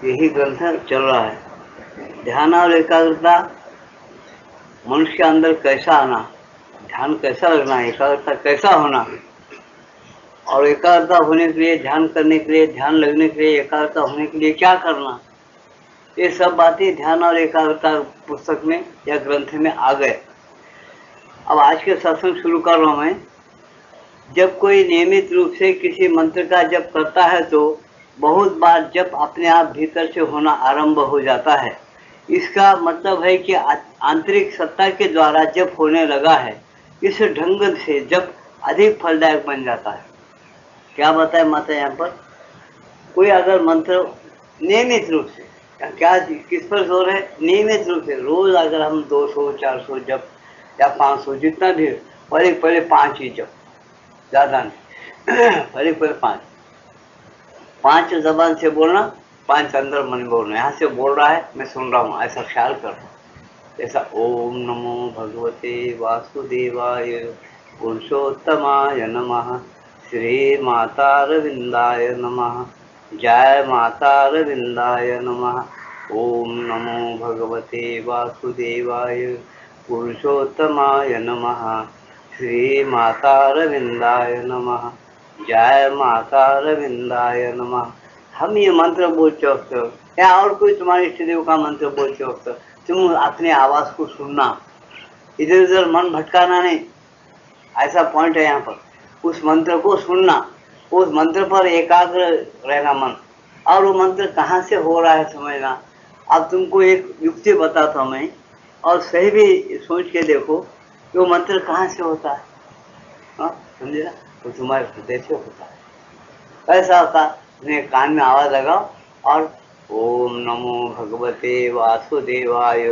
यही ग्रंथ चल रहा है। ध्यान और एकाग्रता मनुष्य के अंदर कैसा आना, ध्यान कैसा लगना, एकाग्रता कैसा होना, और एकाग्रता होने के लिए, ध्यान करने के लिए, ध्यान लगने के लिए, एकाग्रता होने के लिए क्या करना, ये सब बातें ध्यान और एकाग्रता पुस्तक में या ग्रंथ में आ गए। अब आज के सत्संग शुरू कर रहा हूं मैं। जब कोई नियमित रूप से किसी मंत्र का जप करता है तो बहुत बार जप अपने आप भीतर से होना आरंभ हो जाता है। इसका मतलब है कि आंतरिक सत्ता के द्वारा जप होने लगा है। इस ढंग से जप अधिक फलदायक बन जाता है। क्या बताए माता यहाँ पर? कोई अगर मंत्र नियमित रूप से, क्या किस पर जोर है? नियमित रूप से रोज अगर हम 200 400 जप या 500 जितना भी, पहले 5 ही जप, ज्यादा नहीं। पहले 5 जबान से बोलना, 5 अंदर मन बोलना। यहाँ से बोल रहा है, मैं सुन रहा हूँ, ऐसा ख्याल कर रहा हूँ। जैसा ओम नमो भगवते वासुदेवाय पुरुषोत्तमाय नमः, श्री मातारविंदाय नमः, जय मातारविंदाय नमः। ओम नमो भगवते वासुदेवाय पुरुषोत्तमाय नमः, श्री मातारविंदाय नमः, जय मातारविंदाय नमः। हम ये मंत्र बोलते वक्त या और कोई तुम्हारे इष्ट देव का मंत्र बोलते वक्त तुम अपने आवाज को सुनना, इधर उधर मन भटकाना नहीं। ऐसा पॉइंट है यहाँ पर। उस मंत्र को सुनना, उस मंत्र पर एकाग्र रहना मन, और वो मंत्र कहाँ से हो रहा है समझना। अब तुमको एक युक्ति बताता हूँ मैं, और सही भी सोच के देखो कि वो मंत्र कहाँ से होता है। समझे ना? वो तुम्हारे हृदय से होता है। ऐसा होता, अपने कान में आवाज लगाओ और ओम नमो भगवते वासुदेवाय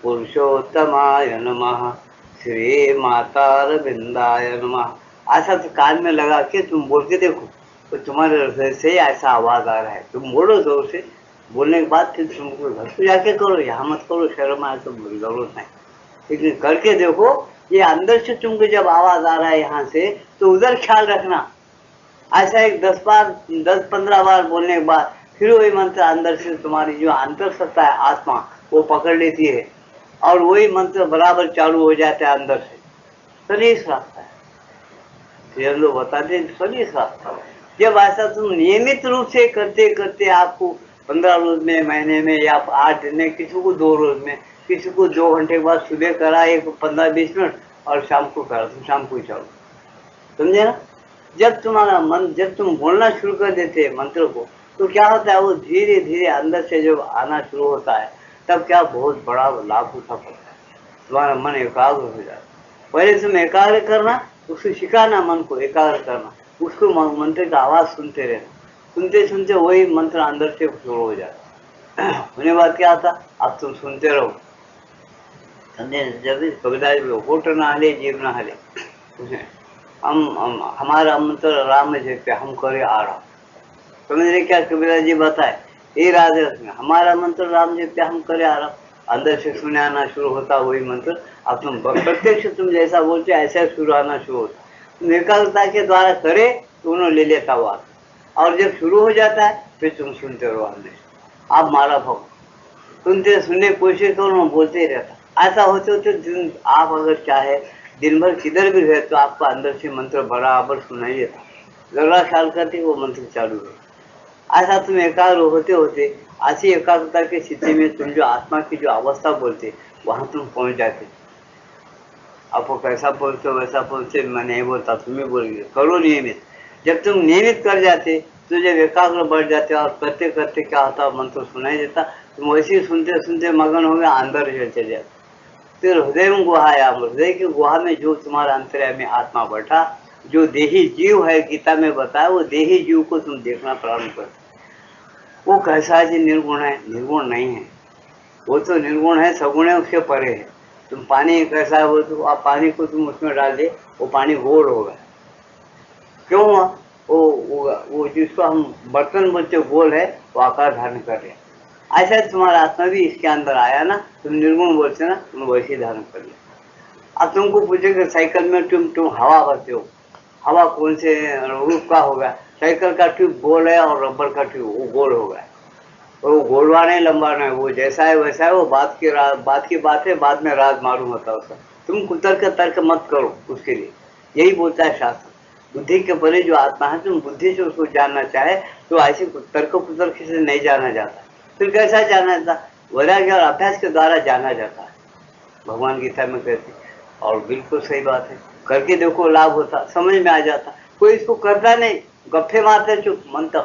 पुरुषोत्तमाय नमः, श्री मातारविंदाय नमः। ऐसा तो कान में लगा के तुम बोल के देखो, तो तुम्हारे हृदय से ऐसा आवाज आ रहा है। तुम बोलो जोर से, बोलने के बाद फिर तुमको घर पे जाके करो, यहाँ मत करो, शहर में आए तो जरूरत नहीं, लेकिन करके देखो। ये अंदर से तुमको जब आवाज आ रहा है यहाँ से, तो उधर ख्याल रखना। ऐसा एक 10-15 बार बोलने के बाद फिर वही मंत्र अंदर से तुम्हारी जो अंतर सत्ता है, आत्मा, वो पकड़ लेती है और वही मंत्र बराबर चालू हो जाता है अंदर से। सलीस रास्ता है, ये लोग बताते हैं, सलीस रास्ता है। जब ऐसा तुम नियमित रूप से करते करते आपको 15 रोज में, महीने में, या 8 दिन में, किसी को 2 रोज में, किसी को 2 घंटे के बाद सुबह करा, एक 15-20 मिनट, और शाम को करा, तुम शाम को ही चलो। समझे ना? जब तुम्हारा मन, जब तुम बोलना शुरू कर देते मंत्र को, तो क्या होता है, वो धीरे धीरे अंदर से जब आना शुरू होता है, तब क्या बहुत बड़ा लाभ उठा पड़ता है। तुम्हारा मन एकाग्र हो जाता है। पहले तुम एकाग्र करना, उसको सिखाना, मन को एकाग्र करना, उसको मंत्र का आवाज सुनते रहना। सुनते सुनते वही मंत्र अंदर से शुरू हो जाता है। होने बाद क्या आता, अब तुम सुनते रहो। समझे? जब कविता होठ ना हले जीव ना हले, हमारा मंत्र राम जैसे हम करे आराम। समझ रहे क्या कबीरा जी बताए? ये राधे रत्न, हमारा मंत्र राम जैसे हम करे आराम। अंदर से सुने आना शुरू होता वही मंत्र। अब तुम प्रत्यक्ष तुम जैसा बोलते ऐसा शुरू आना शुरू होता। तुम एकाग्रता के द्वारा करे तो उन्होंने ले लेता बात, और जब शुरू हो जाता है फिर तुम सुनते रहो। अंदर आप मारा भव सुनते सुनने की कोशिश करो, बोलते ही रहता। ऐसा होते होते आप अगर चाहे दिन भर किधर भी रहे तो आपको अंदर से मंत्र बराबर सुनाई देता। जरा ख्याल करते वो मंत्र चालू है। ऐसा तुम एकाग्र होते होते ऐसी एकाग्रता की स्थिति में तुम जो आत्मा की जो अवस्था बोलते, वहां तुम पहुंच जाते। आपको कैसा बोलते हो वैसा बोलते, मैं नहीं बोलता, तुम्हें बोलेंगे। करो नियमित। जब तुम नियमित कर जाते तो जब एकाग्र बढ़ जाते, और करते करते क्या होता, मंत्र सुनाई देता, तुम वैसे ही सुनते सुनते मगन हो गए, अंदर चले जाते। फिर हृदय में गुहा है, हृदय की गुहा में जो तुम्हारा अंतर्यामी में आत्मा बैठा, जो देही जीव है, गीता में बताया, वो देही जीव को तुम देखना प्रारंभ कर। वो कैसा है? निर्गुण है? निर्गुण नहीं है, वो तो निर्गुण है, सगुण है, उसके परे है। तुम पानी कैसा है, वो तो आप पानी को तुम उसमें डाल दे, वो पानी घोल होगा। क्यों हुआ? वो जिसको हम बर्तन बोलते गोल है, वो आकार धारण कर रहे। ऐसा तुम्हारा आत्मा भी इसके अंदर आया ना, तुम निर्गुण बोलते ना, तुम वैसे धारण कर लिया। अब तुमको पूछेगा साइकिल में तुम हवा भरते हो, हवा कौन से रूप का होगा? साइकिल का ट्यूब गोल है और रबर का ट्यूब वो गोल होगा। और वो गोलवा नहीं लंबा नहीं, वो जैसा है वैसा है, वो बात की बात है, बाद में राज मालूम होता है उसका। तुम कुतर्क तर्क मत करो उसके लिए, यही बोलता है शास्त्र। बुद्धि के परे जो आत्मा है, तुम बुद्धि से उसको जानना चाहे तो ऐसे तर्क कुतर्क से नहीं जाना जाता। फिर कैसा जाना जाता? वैराग्य और अभ्यास के द्वारा जाना जाता है, भगवान गीता में कहते हैं। और बिल्कुल सही बात है, करके देखो लाभ होता, समझ में आ जाता। कोई इसको करता नहीं, गप्पे मारते चुप, मंत्र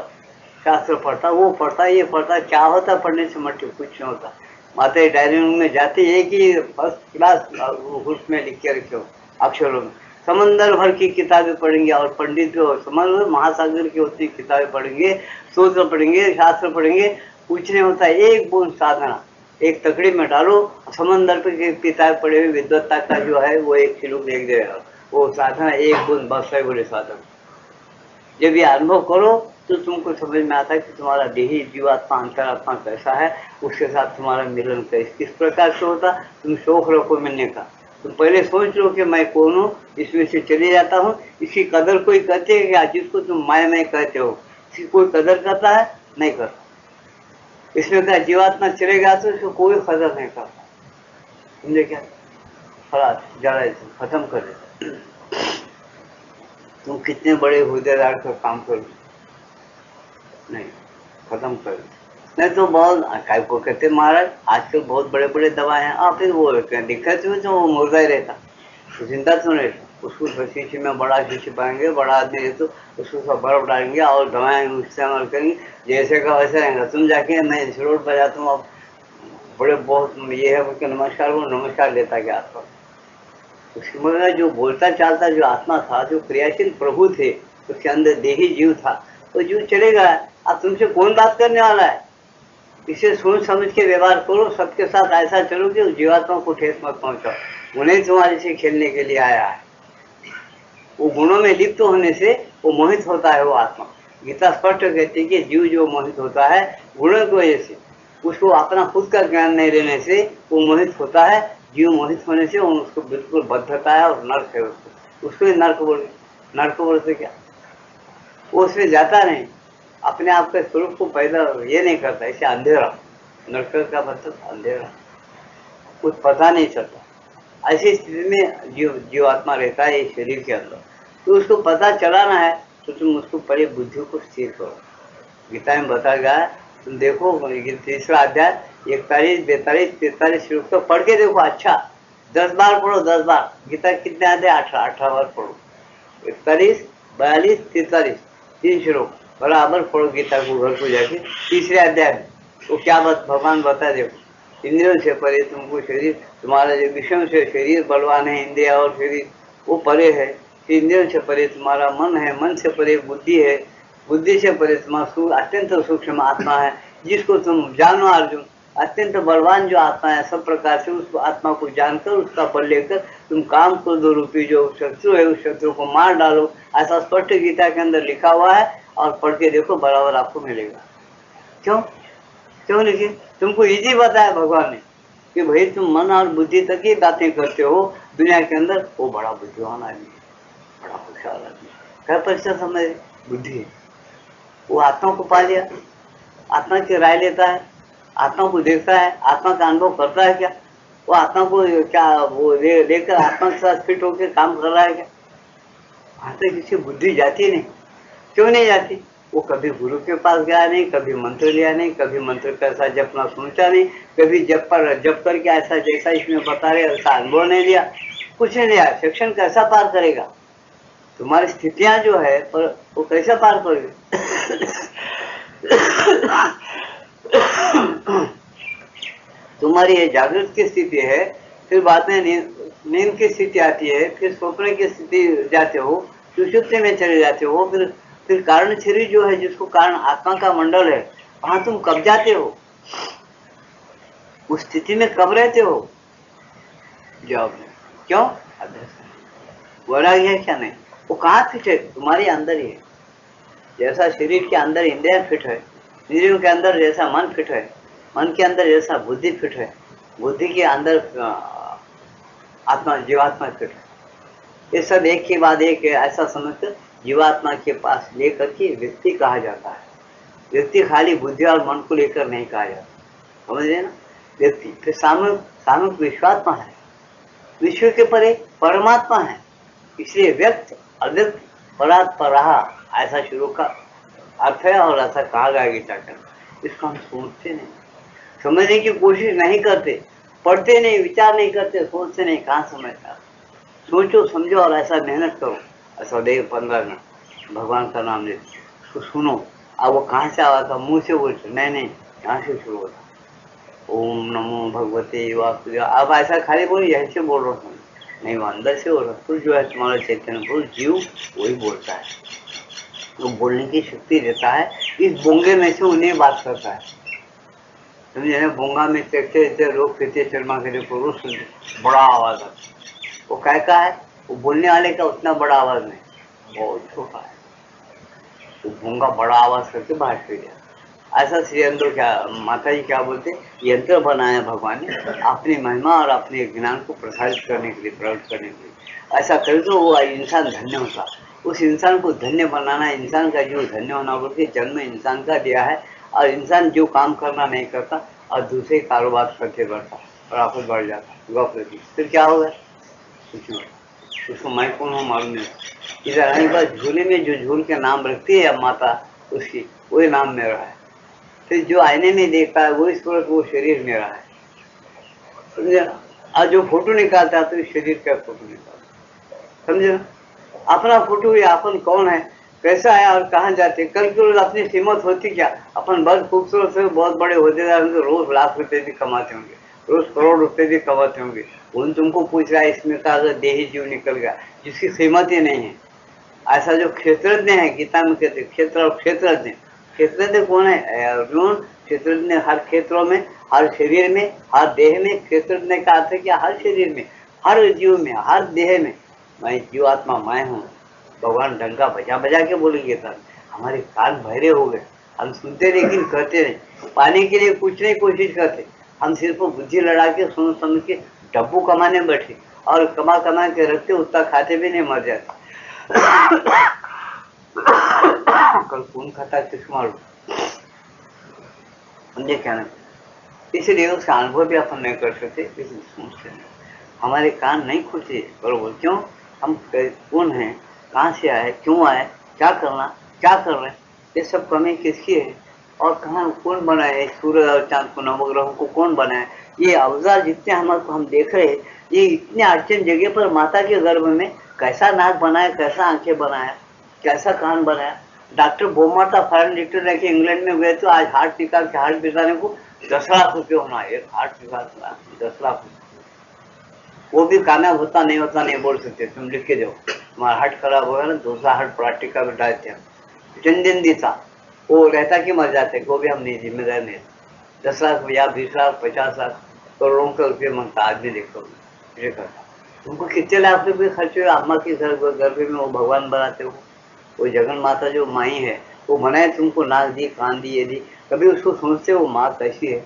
शास्त्र पढ़ता, वो पढ़ता, ये पढ़ता, क्या होता पढ़ने से? मट्टी कुछ नहीं होता। माता डायरी रूम में जाते एक ही फर्स्ट क्लास उसमें लिख के रखे हो अक्षरों में, समंदर भर की किताबें पढ़ेंगे और पंडित जो समंदर महासागर की होती किताबें पढ़ेंगे, सूत्र पढ़ेंगे, शास्त्र पढ़ेंगे, कुछ नहीं होता। एक बूंद साधना एक तकड़ी में डालो, समंदर पे किताब पढ़े हुए विद्वत्ता का जो है वो एक किलो देख देगा, वो साधना एक बूंद बस है, बोले साधन। जब ये अनुभव करो तो तुमको समझ में आता है कि तुम्हारा देही जीवात्मा अंतरात्मा कैसा है, उसके साथ तुम्हारा मिलन किस प्रकार से होता। तुम शौक रखो मिलने का, तुम पहले सोच लो कि मैं कौन हूँ, इसमें से चले जाता हूँ। इसकी कदर कोई करते है क्या? जिसको तुम मैं कहते हो, इसकी कोई कदर करता है? नहीं करता। इसमें क्या जीवात्मा चलेगा तो इसको कोई कदर नहीं करता। समझे क्या? खराब जरा खत्म कर देता। तुम कितने बड़े हुदेदार का काम करो, नहीं, खत्म कर दो। नहीं तो बहुत काय को कहते महाराज आजकल बहुत बड़े बड़े दवा हैं, आप फिर वो दिक्कत हुई तो वो मुर्दा ही रहता, तो जिंदा तो नहीं रहता। उसको शीशे में बड़ा शीशे पाएंगे, बड़ा आदमी है तो उसको सब बर्फ डालेंगे और दवाएं इस्तेमाल करेंगे, जैसे का वैसे रहेगा। तुम जाके मैं इस रोड पर जाता हूँ, अब बड़े बहुत ये है कि नमस्कार, वो नमस्कार लेता क्या आपका? उसके मगर जो बोलता चालता जो आत्मा था, जो क्रियाशील प्रभु थे, उसके अंदर देही जीव था, वो जीव चलेगा। अब तुमसे कौन बात करने वाला है? इसे सोच समझ के व्यवहार करो, सबके साथ ऐसा चलो कि जीवात्मा को ठेस मत पहुंचाओ। उन्हें तुम्हारे से खेलने के लिए आया है। वो गुणों में लिप्त होने से वो मोहित होता है वो आत्मा। गीता स्पष्ट कहती है कि जीव जो मोहित होता है गुणों की वजह से, उसको अपना खुद का ज्ञान नहीं रहने से वो मोहित होता है। जीव मोहित होने से उसको बिल्कुल बद्धता है और नर्क है उसको ही नर्क बोलते क्या? वो उसमें जाता नहीं, अपने आप के स्वरूप को पैदा ये नहीं करता, इसे अंधेरा, नर्क का मतलब अंधेरा, कुछ पता नहीं चलता। ऐसी स्थिति में जीवात्मा रहता है इस शरीर के अंदर। तो उसको पता चलाना है तो तुम उसको पहले बुद्धि को स्थिर करो। गीता में बताया गया है, तुम देखो तीसरा अध्याय 41, 42, 43 श्लोक तो पढ़ के देखो। अच्छा 10 बार पढ़ो, 10 बार। गीता कितने अध्याय? 18 बार पढ़ो। 41, 42, 43 3 श्लोक बराबर पढ़ो गीता को घर को जाके। तीसरे अध्याय में वो क्या भगवान बता देखो, इंद्रियों से परे तुमको शरीर, तुम्हारा जो विषयों से शरीर बलवान है, इंद्रिया और शरीर वो परे है। इंद्रियों से परे तुम्हारा मन है, मन से परे बुद्धि है, बुद्धि से परे तुम्हारा अत्यंत सूक्ष्म आत्मा है, जिसको तुम जानो अर्जुन। अत्यंत बलवान जो आत्मा है, सब प्रकार से उस आत्मा को जानकर उसका बल लेकर तुम काम क्रोध रूपी जो शत्रु है उस शत्रु को मार डालो। ऐसा स्पष्ट गीता के अंदर लिखा हुआ है, और पढ़ के देखो बराबर आपको मिलेगा। क्यों लिखिए? तुमको इजी बताया भगवान ने कि भाई तुम मन और बुद्धि तक ही बातें करते हो दुनिया के अंदर, वो बड़ा बुद्धिमान आदमी, बड़ा होशियार आदमी। क्या परीक्षा समझ? बुद्धि है। वो आत्मा को पा लिया, आत्मा की राय लेता है, आत्मा को देखता है, आत्मा का अनुभव करता है क्या? वो आत्मा को क्या वो लेकर आत्मा के साथ फिट होकर काम कर रहा है क्या? वहां तक किसी बुद्धि जाती नहीं। क्यों नहीं जाती? वो कभी गुरु के पास गया नहीं, कभी मंत्र लिया नहीं, कभी मंत्र का ऐसा जपना सोचा नहीं, कभी जप करके ऐसा जैसा इसमें बता रहे ऐसा अनुभव नहीं लिया, कुछ नहीं लिया। सेक्शन कैसा पार करेगा? तुम्हारी स्थितियां जो है पर वो कैसे पार करेगी? तुम्हारी ये जागृत की स्थिति है, फिर बाद में नींद की स्थिति आती है, फिर स्वप्न की स्थिति जाते हो, सुषुप्ति में चले जाते हो, फिर कारण शरीर जो है जिसको कारण आत्मा का मंडल है, वहां तुम कब जाते हो? उस स्थिति में कब रहते हो? जवाब नहीं। क्यों? वैराग्य है क्या? नहीं। वो कहाँ फिट है? तुम्हारे अंदर ही है। जैसा शरीर के अंदर इंद्रियां फिट है, इंद्रियों के अंदर जैसा मन फिट है, मन के अंदर जैसा बुद्धि फिट है, बुद्धि के अंदर आत्मा जीवात्मा फिट है। ये सब एक के बाद एक है, ऐसा समझकर जीवात्मा के पास लेकर के व्यक्ति कहा जाता है। व्यक्ति खाली बुद्धि और मन को लेकर नहीं कहा जाता, समझ रहे ना। व्यक्ति फिर सामूहिक सामूहिक विश्वात्मा है, विश्व के परे परमात्मा है, इसलिए व्यक्त अव्यक्त परात परहा ऐसा शुरू का अर्थ है और ऐसा कहा गया गीता के। इसको हम सोचते नहीं, समझने की कोशिश नहीं करते, पढ़ते नहीं, विचार नहीं करते, सोचते नहीं, कहाँ समझता। सोचो समझो और ऐसा मेहनत करो, ऐसा देव 15 मिनट भगवान का नाम ले, उसको सुनो। अब वो कहाँ से आवा था, मुंह से बोलते नहीं, यहाँ से शुरू होता, ओम नमो भगवते वासुदेव। अब ऐसा खाली बोल यहीं से बोल रहा हूँ, नहीं वो अंदर से बोल रहा, तो जो है तुम्हारा चैतन्य पुरुष जीव वही बोलता है, वो बोलने की शक्ति देता है। इस बोंगे में से उन्हें बात करता है, समझे ना। बोंगा में देखते लोग कहते शर्मा के पुरुष बड़ा आवाज आता, वो क्या है, वो बोलने वाले का उतना बड़ा आवाज नहीं, बहुत छोटा है। वो बोंगा बड़ा आवाज करके बाहर फिर गया। ऐसा श्री अंदर क्या माता जी क्या बोलते, यंत्र बनाया भगवान ने अपनी महिमा और अपने ज्ञान को प्रसारित करने के लिए, प्रकट करने के लिए। ऐसा करे तो वो इंसान धन्य होता। उस इंसान को धन्य बनाना, इंसान का जो धन्य होना बोलते, जन्म इंसान का दिया है, और इंसान जो काम करना नहीं करता और दूसरे कारोबार करते बढ़ता और आपस बढ़ जाता गौप लेती, फिर क्या होगा, कुछ नहीं। उसको मैं कौन हूँ मालूम नहीं। इधर आने के बाद झूले में जो झूल के नाम रखती है माता, उसकी वही नाम मेरा है। फिर जो आईने में देखता है वही सूरत, वो शरीर मेरा है, समझे। और जो फोटो निकालता है तो इस शरीर का फोटो निकालता, समझे ना। अपना फोटो ये अपन कौन है, कैसा है और कहाँ जाते, कल की रोज अपनी कीमत होती क्या। अपन बहुत खूबसूरत से बहुत बड़े होते जा रहे, रोज लाख रुपए भी कमाते होंगे, रोज करोड़ रुपए भी कमाते होंगे। उन तुमको पूछ रहा है इसमें का अगर देही जीव निकल गया जिसकी कीमत ही नहीं है। ऐसा जो क्षेत्रज्ञ है, गीता में कहते क्षेत्र और क्षेत्रज्ञ। क्षेत्रज्ञ कौन है, अर्जुन। क्षेत्रज्ञ हर क्षेत्रों में, हर शरीर में, हर देह में। क्षेत्रज्ञ का अर्थ है क्या, हर शरीर में, हर जीव में, हर देह में मैं जीवात्मा मैं हूँ। भगवान डंका बजा बजा के बोलेंगे तब हमारे कान बहरे हो गए, हम सुनते लेकिन कहते नहीं, पाने के लिए कुछ नहीं कोशिश करते, हम सिर्फ बुद्धि लड़ा के सुन समझ के डब्बू कमाने बैठे, और कमा कमा के रखते, उतना खाते भी नहीं, मर जाते। कल कौन खाता किसको मालूम, समझे क्या नहीं। इसलिए उसका अनुभव भी अपन नहीं कर सकते, इसलिए सोचते नहीं। हमारे कान नहीं खुलते, बरोबर क्यों, हम कौन हैं, कहाँ से आए, क्यों आए, क्या करना, क्या कर रहे हैं, ये सब कमी किसकी है, और कहाँ कौन बनाए, सूर्य और चांद को, नवग्रहों को कौन बनाए। ये अवजार जितने हमारे को हम देख रहे हैं, ये इतने अड़चन जगह पर माता के गर्भ में कैसा नाक बनाया, कैसा आंखें बनाया, कैसा कान बनाया। डॉक्टर बोमाता फॉरेन लिटर लेके इंग्लैंड में गए तो आज हार्ट निकाल के हार्ट बिगाने को 10 लाख रुपये होना, एक हार्ट निकाल 10 लाख। वो भी कामयाब होता नहीं बोल सकते, तुम लिख के जाओ। तुम्हारा हार्ट खराब होगा ना, दूसरा हार्ट प्लास्टिक का डालते हैं, जन्मदिन देता वो रहता कि मर जाते, वो भी हम नहीं जिम्मेदार नहीं। 10 लाख या 20 लाख 50 लाख करोड़ों का रुपये मांगता आदमी, देखो ये करता। तुमको कितने लाख रुपये खर्च हुए अम्मा के गर्भ में, वो भगवान बनाते हो, वो जगन माता जो माई है वो बनाए तुमको, नाक दी, कान दी, ये दी, कभी उसको सोचते वो माँ कैसी है,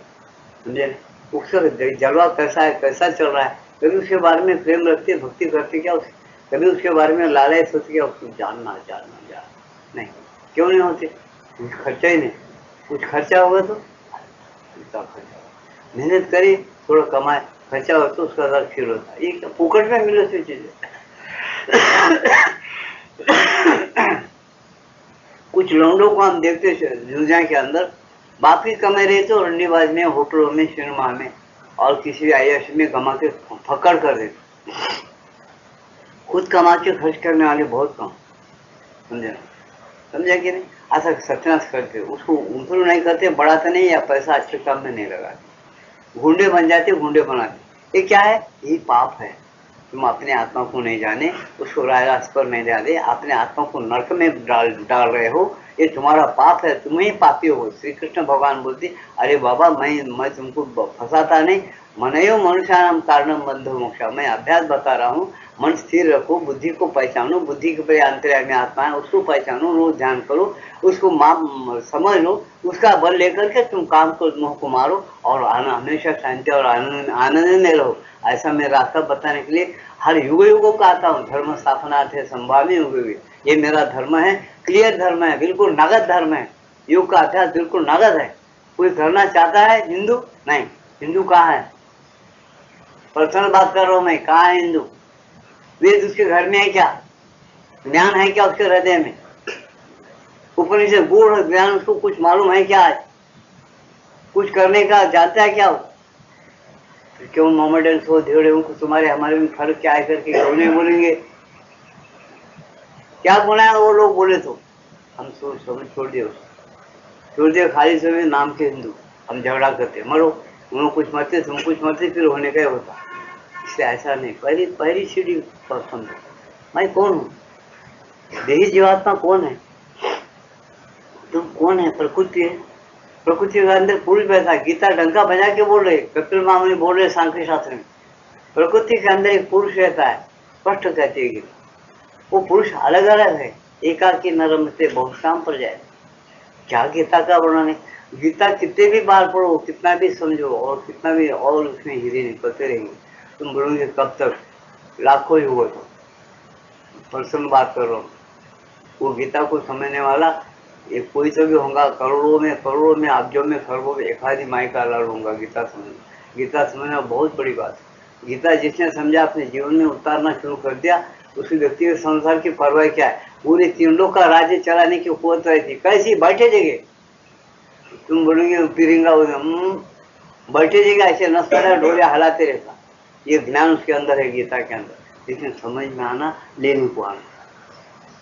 समझे, उसका जलवा कैसा है, कैसा चल रहा है, कभी उसके बारे में प्रेम रखते, भक्ति करते क्या उसकी, कभी उसके बारे में लालच सोचते क्या उसको जानना नहीं, क्यों नहीं होते, कुछ खर्चा ही नहीं। कुछ खर्चा होगा तो मेहनत करे, थोड़ा कमाए, खर्चा हो तो उसका दर फील होता है। ये क्या फुकट में मिले से चीजें। कुछ लौंडों को हम देखते दुनिया के अंदर, बाकी कमे रहे तो रंडीबाज में, होटलों में, सिनेमा में और किसी आयश में कमा के फकड़ कर देते, खुद कमा के खर्च करने वाले बहुत कम, समझा कि नहीं। ऐसा सत्यानाश करते, उसको इम्प्रूव नहीं करते, बढ़ाते नहीं, या पैसा अच्छे काम में नहीं लगाते, गुंडे बन जाते, गुंडे बनाते। ये क्या है, ये पाप है। तुम अपने आत्मा को नहीं जाने, उसको रायरास पर नहीं डाले, अपने आत्मा को नरक में डाल रहे हो, ये तुम्हारा पाप है, तुम ही पापी हो। श्री कृष्ण भगवान बोलते, अरे बाबा मैं तुमको फंसाता नहीं, मनयो मनुष्यानाम कारणम बंधो मोक्षा, मैं अभ्यास बता रहा हूँ। मन स्थिर रखो, बुद्धि को पहचानो, बुद्धि के परे अंतर्यामी आत्मा है, उसको पहचानो, रोज ध्यान करो, उसको समझ लो, उसका बल लेकर के तुम काम को मोह को मारो और हमेशा शांति और आनंद में रहो। ऐसा मैं रास्ता बताने के लिए हर युग युगों का आता हूँ। धर्म स्थापना थे संभावी युग, ये मेरा धर्म है, क्लियर धर्म है, बिल्कुल नगद धर्म है, योग का अभ्यास बिल्कुल नगद है। कोई करना चाहता है हिंदू? नहीं। हिंदू कहाँ है? पर्सनल बात कर रहा हूं मैं, कहाँ है हिंदू? वेद उसके घर में है क्या? ज्ञान है क्या उसके हृदय में? उपनिषद गूढ़ ज्ञान उसको कुछ मालूम है क्या? आज कुछ करने का जानता है क्या? क्यों मोमेडन सो धेड़े उनको तुम्हारे हमारे में फर्क क्या है करके क्यों नहीं बोलेंगे? क्या बोला है वो लोग बोले तो हम सोच समझ छोड़ दिए उसको, छोड़ दिया। खाली समय नाम के हिंदू हम झगड़ा करते, मरो, उन्होंने कुछ मरते तुम कुछ मरते, फिर होने का होता। इसलिए ऐसा नहीं, पहली पहली सीढ़ी पर समझो मैं कौन हूँ, देही जीवात्मा कौन है, तुम कौन है? प्रकृति है। प्रकृति के अंदर पुरुष बैठा है। गीता डंका बजा के बोल रहे, कपिल मामूली बोल रहे सांख्य शास्त्र में, प्रकृति के अंदर एक पुरुष रहता है, स्पष्ट कहती है गीता। वो पुरुष अलग अलग है, एकाकी नरम से बहुश्याम पर जाए। क्या गीता का वर्णन है? गीता कितने भी बार पढ़ो, कितना भी समझो और कितना भी और उसमें हीरे निकलते रहेंगे, तुम बोलोगे कब तक? लाखों ही हुआ तो पर्सन बात कर रहा हूँ। वो गीता को समझने वाला ये कोई तो भी होगा, करोड़ों में अब्जों में खरबों में एक आधी माई का लाल होगा गीता समझना। गीता समझना बहुत बड़ी बात है। गीता जिसने समझा अपने जीवन में उतारना शुरू कर दिया, उसी व्यक्ति के संसार की परवाह क्या है? पूरे तीन लोग का राज्य चलाने की कुव्वत रहती। कैसी? बैठे जगह। तुम बोलोगे फिरेंगा बैठे जगह ऐसे नस्ता डोले हलाते रहता। ये ज्ञान उसके अंदर है, गीता के अंदर। लेकिन समझ में आना, लेने को आना।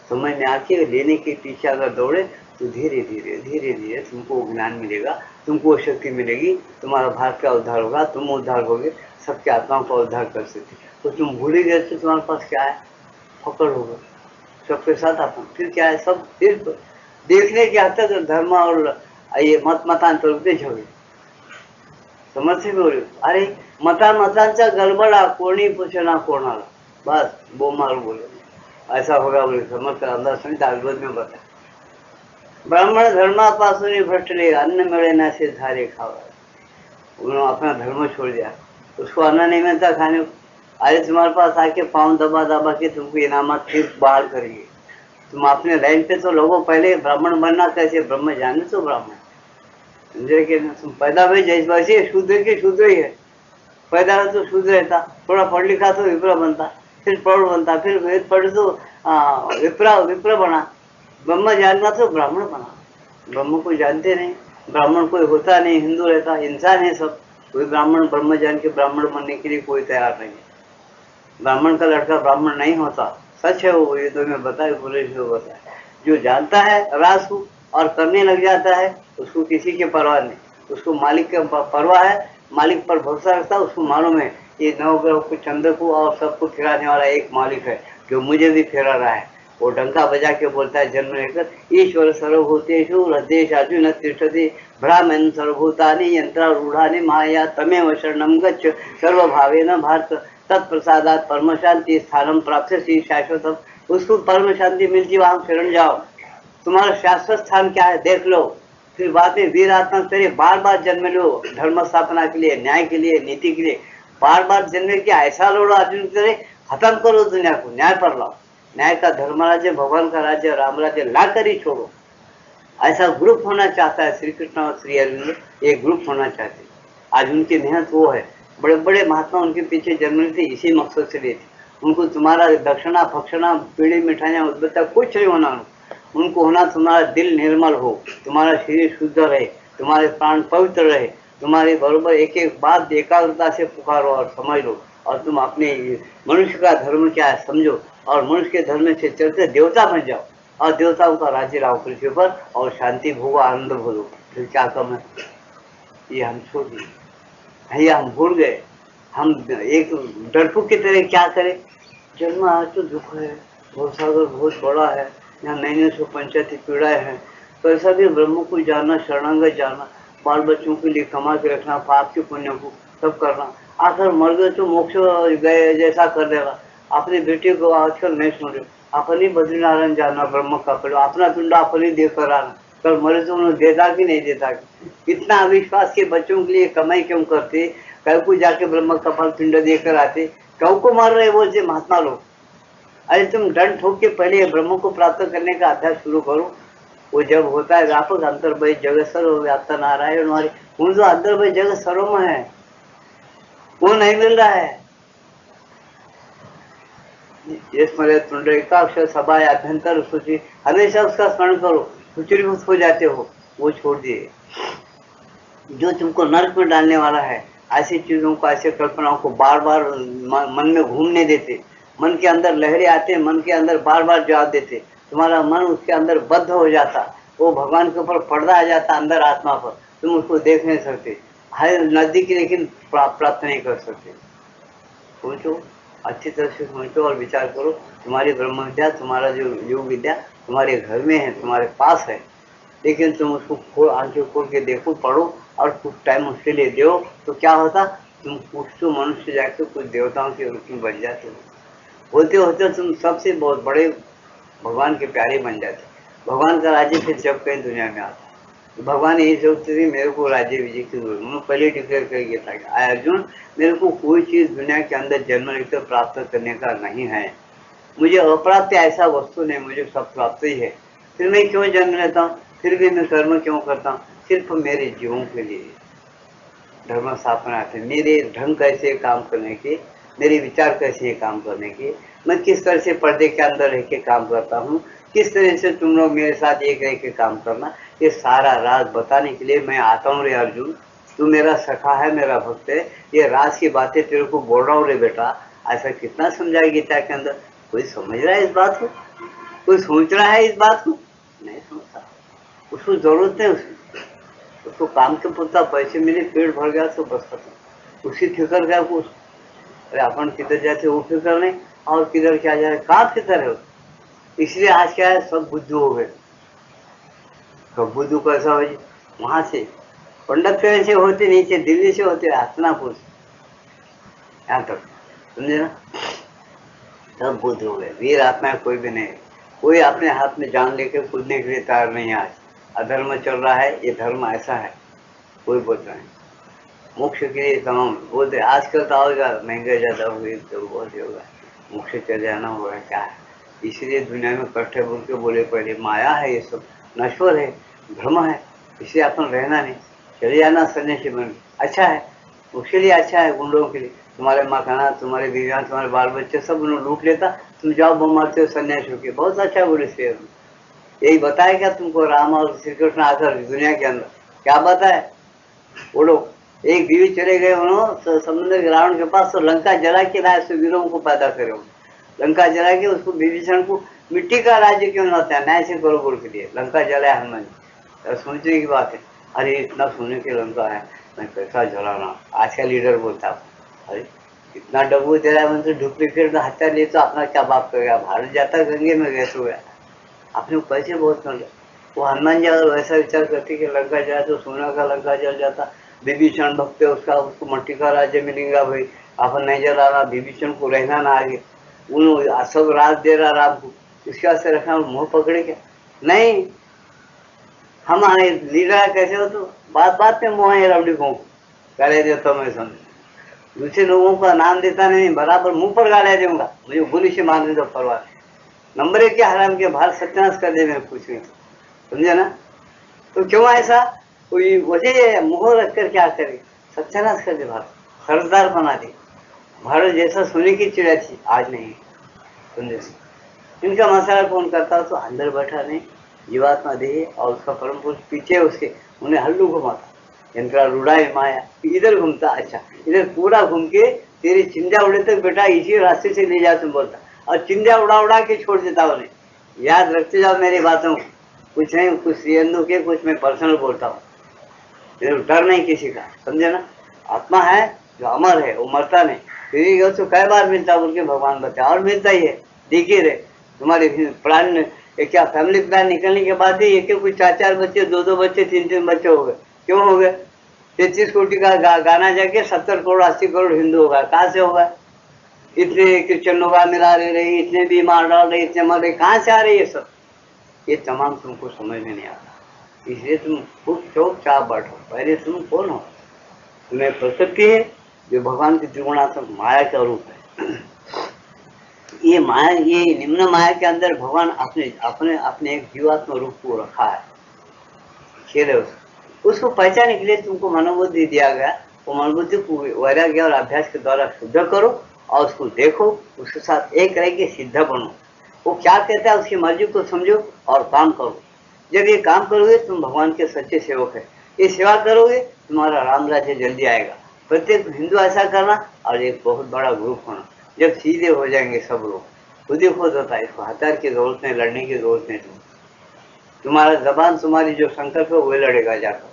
समझ में आके लेने के पीछे अगर दौड़े तो धीरे धीरे तुमको ज्ञान मिलेगा, तुमको शक्ति मिलेगी, तुम्हारा भारत का उद्धार होगा, तुम उद्धार होगे, सबके आत्माओं का उद्धार कर सकते। तो तुम भूले गए तो तुम्हारे पास क्या है? पकड़ होगा सबके साथ अपन। फिर क्या है? सब सिर्फ देखने के हद तक धर्म और ये मतांतर झगड़े समस्या भी हो रही। अरे मतांचा गडबडा, कोणी पूछना कोणाला, बस बोमार बोले ऐसा होगा बोले। समझ कर अंदर समझ दागवत में बता, ब्राह्मण धर्मापासून भ्रष्टले, अन्न मिले न से धारे खावा। उन्होंने अपना धर्म छोड़ दिया, उसको अन्न नहीं मिलता खाने को। अरे तुम्हारे पास आके पाँव दबा दबा के तुमको इनामत फिर बहाल करेंगे। तुम अपने लाइन पे तो लोगों पहले ब्राह्मण बनना कैसे? ब्रह्म जाने तो ब्राह्मण समझे कि तुम पैदा हुए जैसे वैसे शूद्र के शूद्र ही है। पैदा हो तो शूद्र रहता, थोड़ा पढ़ लिखा तो विप्र बनता, फिर प्रौढ़ बनता, फिर वेद पढ़ तो विप्र बना। ब्रह्म जानना तो ब्राह्मण बना। ब्रह्म को जानते नहीं, ब्राह्मण कोई होता नहीं, हिंदू रहता, इंसान है सब। कोई ब्राह्मण ब्रह्म जान के ब्राह्मण बनने के लिए कोई तैयार नहीं है। ब्राह्मण का लड़का ब्राह्मण नहीं होता, सच है वो, ये तो मैं बताए बोले बताए। जो जानता है रास को और करने लग जाता है, उसको किसी की परवाह नहीं, उसको मालिक की परवाह है, मालिक पर भरोसा रखता है। उसको मालूम है ये नवग्रह को, चंद्र को और सबको फिराने वाला एक मालिक है जो मुझे भी फिरा रहा है। वो डंका बजा के बोलता है जन्म लेकर, ईश्वर सर्वभूतेषु हृदयेषु न तिष्ठति ब्राह्मण सर्वभूतानि यंत्रारूढ़ानि माया तमेव शरणं गच्छ सर्वभावेन भारत तत्प्रसादात परम शांति स्थानम प्राप्त शाश्वतम। उसको परम शांति मिलती, वहां शरण जाओ। तुम्हारा शाश्वत स्थान क्या है देख लो, फिर बाद में वीर आत्मा तेरे बार बार जन्म लो, धर्म स्थापना के लिए, न्याय के लिए, नीति के लिए बार बार जन्म के ऐसा लड़ो अर्जुन करे, खत्म करो दुनिया को, न्याय पर लाओ। न्याय का धर्म राज्य, भगवान का राज्य, राम राज्य ला कर ही छोड़ो। ऐसा ग्रुप होना चाहता है श्री कृष्ण और श्री अर्जुन, एक ग्रुप होना चाहते। आज उनकी मेहनत वो है, बड़े बड़े महात्मा उनके पीछे जन्म थे, इसी मकसद से लिए थे। उनको तुम्हारा दक्षिणा फक्षणा पीढ़ी मिठाइयाँ उद्बत्ता कुछ नहीं होना। उनको होना तुम्हारा दिल निर्मल हो, तुम्हारा शरीर शुद्ध रहे, तुम्हारे प्राण पवित्र रहे, तुम्हारे बरोबर एक एक बात एकाग्रता से पुकारो और समझ लो, और तुम अपने मनुष्य का धर्म क्या है समझो, और मनुष्य के धर्म से चलते देवता बन जाओ, और देवताओं का राज्य लाओ पृथ्वी पर, और शांति भोगो, आनंद भोगो। फिर क्या कम है? ये हम छोड़ दिए, भैया हम भूल गए। हम एक डरपोक की तरह क्या करें? जन्म आज तो दुख है, बहुत सागर बहुत बड़ा है, यहाँ नई सौ पंचायती पीड़ाएं हैं। तो ऐसा भी ब्रह्म को जानना, शरणागत जानना, बाल बच्चों के लिए कमा के रखना, पाप के पुण्य को सब करना, आखिर मर गए तो मोक्ष गए जैसा कर देगा। अपने बेटे को आजकल नहीं सुन रहे, अपनी बद्रीनारायण जानना, ब्रह्म का पड़ो, अपना पिंड अपनी देकर आना, कल मरे तो उन्हें देता कि नहीं देता। इतना अविश्वास के बच्चों के लिए कमाई क्यों करते? कल को जाके ब्रह्म का फल पिंड देकर आते, कौ को मार रहे बोलते महात्मा लोग। अरे तुम डंड ठोक के पहले ब्रह्म को प्राप्त करने का अभ्यास शुरू करो, वो जब होता है व्यापक अंतर भाई जगत सर्व व्याप्त नारायण वाली, उन जो अंतर भाई जगत सर्व में है वो नहीं मिल रहा है। ये स्मरे तुंड एकाक्षर सभा अभ्यंतर सूची, हमेशा उसका स्मरण करो, सूचीभूत हो जाते हो। वो छोड़ दिए जो तुमको नरक में डालने वाला है, ऐसी चीजों को, ऐसे कल्पनाओं को बार बार मन में घूमने देते, मन के अंदर लहरें आते, मन के अंदर बार बार जवाब देते, तुम्हारा मन उसके अंदर बद्ध हो जाता, वो भगवान के ऊपर पर्दा आ जाता अंदर आत्मा पर, तुम उसको देख नहीं सकते, हर नजदीक लेकिन प्राप्त नहीं कर सकते। सोचो, अच्छी तरह से सोचो और विचार करो, तुम्हारी ब्रह्म विद्या, तुम्हारा जो योग विद्या तुम्हारे घर में है, तुम्हारे पास है, लेकिन तुम उसको आंखें खोल के देखो, पढ़ो और कुछ टाइम उसके लिए दो, तो क्या होता, तुम कुछ तो मनुष्य जाके कुछ देवताओं के रूप में बन जाते हो, होते होते तुम सबसे बहुत बड़े भगवान के प्यारे बन जाते। भगवान का राज्य फिर जब कहीं दुनिया में आता, तो भगवान यही सोचते थे मेरे को राज्य विजय की जरूरत, उन्होंने पहले डिक्लेयर कर दिया था कि अर्जुन मेरे को कोई चीज दुनिया के अंदर जन्म लेकर प्राप्त करने का नहीं है, मुझे अप्राप्त ऐसा वस्तु नहीं, मुझे सब प्राप्त ही है, फिर मैं क्यों जन्म लेता हूँ, फिर भी मैं कर्म क्यों करता हूँ, सिर्फ मेरे जीवों के लिए धर्म स्थापना थे, मेरे ढंग कैसे काम करने के, मेरे विचार कैसे काम करने के, मैं किस तरह से पर्दे के अंदर रह के काम करता हूँ, किस तरह से तुम लोग मेरे साथ एक रह के काम करना, ये सारा राज बताने के लिए मैं आता हूँ रे अर्जुन, तू मेरा सखा है, मेरा भक्त है, ये राज की बातें तेरे को बोल रहा हूँ रे बेटा। ऐसा कितना समझाया गीता के अंदर, कोई समझ रहा है इस बात को, कोई सोच रहा है इस बात को, नहीं सोचता, उसको जरूरत नहीं, उसको काम के पुरता पैसे मिले, पेट भर गया तो बस खत्म, उसी फिक्र का कुछ, अरे अपन किधर जाते वो फिक्र नहीं, और किधर क्या जा रहा है, कहाँ फिक्र है, इसलिए आज क्या है, सब बुद्धू हो गए। सब बुद्धू कैसा हो, वहां से पंडित से होते, नीचे दिल्ली से होते हसनापुर यहाँ तक, समझे ना, सब बुद्ध हो गए, वीर आत्मा कोई भी नहीं, कोई अपने हाथ में जान लेकर कूदने के लिए तैयार नहीं। आज अधर्म चल रहा है, ये धर्म ऐसा है, कोई बोलता नहीं, मोक्ष के लिए तमाम बोलते, आजकल तो होगा महंगे ज्यादा हो गई तो बहुत होगा, मोक्ष चल जाना होगा क्या है, इसलिए दुनिया में कष्ट है बोल के बोले, पहले माया है, ये सब नश्वर है, भ्रम है, इसलिए अपन रहना नहीं, चले जाना सन्यासी बन, अच्छा है, उसके लिए अच्छा है, गुंडों के लिए, तुम्हारे मकाना, तुम्हारे बीवियां, तुम्हारे बाल बच्चे सब उन्होंने लूट लेता, तुम जाओ बम मारते हो सन्यासी के, बहुत अच्छा बोले से यही बताया क्या तुमको, राम और श्री कृष्ण आकर दुनिया के अंदर क्या बताए, वो लोग एक बीवी चले गए उन्होंने समुद्र के रावण के पास, तो लंका जला के लाए, वीरों को पैदा करे, लंका जला के उसको विभीषण को मिट्टी का राज्य क्यों न होता है, न्याय से करो बोल के लिए लंका जलाया हनुमान जी, सोचने की बात है, अरे इतना सोने के लंका है, मैं कैसा जलाना, आज का लीडर बोलता, अरे इतना डब्बू दे रहा है, मतलब डुप्लीकेट हत्या ले तो अपना क्या बाप करेगा, भारत जाता गंगे में गैस हो गया, आपने पैसे बहुत कर लिया, वो हनुमान जी अगर वैसा विचार करते कि लंका जाए तो सोना का लंका जल जाता, विभीषण भक्त है उसका, उसको मट्टी का राज्य मिलेगा भाई, अपन नहीं जला रहा, विभीषण को रहना ना आगे, उन सब राज दे रहा राम को, इसके वास्ते रखना, मुंह पकड़े क्या, नहीं हमारे लीडर कैसे हो, तो बात बात में मुँह है रबड़ी को गाले देता, मैं समझ दूसरे लोगों का नाम देता नहीं, बराबर मुंह पर गाले दूंगा, मुझे गोली से मार दे तो परवाह, नंबर एक के हराम के बाहर सत्यानाश कर दे, मैं कुछ नहीं, समझे ना, तो क्यों ऐसा, कोई वजह मुंह रख कर क्या करे, सत्यानाश कर दे, बाहर कर्जदार बना दे, भारत जैसा सोने की चिड़िया थी आज नहीं, समझे, इनका मसाला कौन करता हो, तो अंदर बैठा नहीं, जीवात्मा देह और उसका परम पुरुष पीछे उसके, उन्हें हल्लू घुमाता, यंत्रा रूढ़ाई माया, इधर घूमता, अच्छा इधर पूरा घूम के तेरी चिंजा उड़े तक बेटा इसी रास्ते से ले जा तुम बोलता, और चिंजा उड़ा उड़ा के छोड़ देता उन्हें, याद रखते जाओ मेरी बातों, कुछ नहीं, कुछ श्रीअंदु के, कुछ मैं पर्सनल बोलता हूँ, डर नहीं किसी का, समझे ना, आत्मा है जो अमर है, वो मरता नहीं, फिर तो कई बार मिलता बोल के भगवान बताया, और मिलता ही है, देखिए रहे तुम्हारे प्लान, क्या फैमिली प्लान निकलने के बाद ही एक कुछ 4-4 बच्चे, 2-2 बच्चे, 3-3 बच्चे हो गए, क्यों हो गए, 33 कोटि का गाना जाके 70 करोड़ 80 करोड़ हिंदू होगा, कहाँ से होगा, इतने क्रिश्चियन लोग मिला रहे, इतने बीमार डाल रहे, इतने मर रहे, कहाँ से आ रहे ये सब, ये तमाम तुमको समझ में नहीं आता, इसलिए तुम खूब चुपचाप बैठो, पहले तुम कौन हो, तुम्हें प्रकृति है जो भगवान की त्रिगुणात्मक माया का रूप है, ये माया, ये निम्न माया के अंदर भगवान अपने अपने अपने एक जीवात्म रूप को रखा है, खेल है उसको पहचानने के लिए तुमको मनोबुद्धि दिया गया। वो मनोबुद्धि को वैराग्य और अभ्यास के द्वारा शुद्ध करो और उसको देखो, उसके साथ एक रह के सिद्ध बनो। वो क्या कहता है उसकी मर्जी को समझो और काम करो। जब ये काम करोगे तुम भगवान के सच्चे सेवक है। ये सेवा करोगे तुम्हारा राम राज्य जल्दी आएगा। प्रत्येक हिंदू ऐसा करना और एक बहुत बड़ा ग्रुप होना। जब सीधे हो जाएंगे सब लोग, खुद ही खुद होता है, इसको हथियार की जरूरत नहीं, लड़ने की जरूरत नहीं। तुम्हारा जबान तुम्हारी जो संकल्प है वही लड़ेगा जाकर,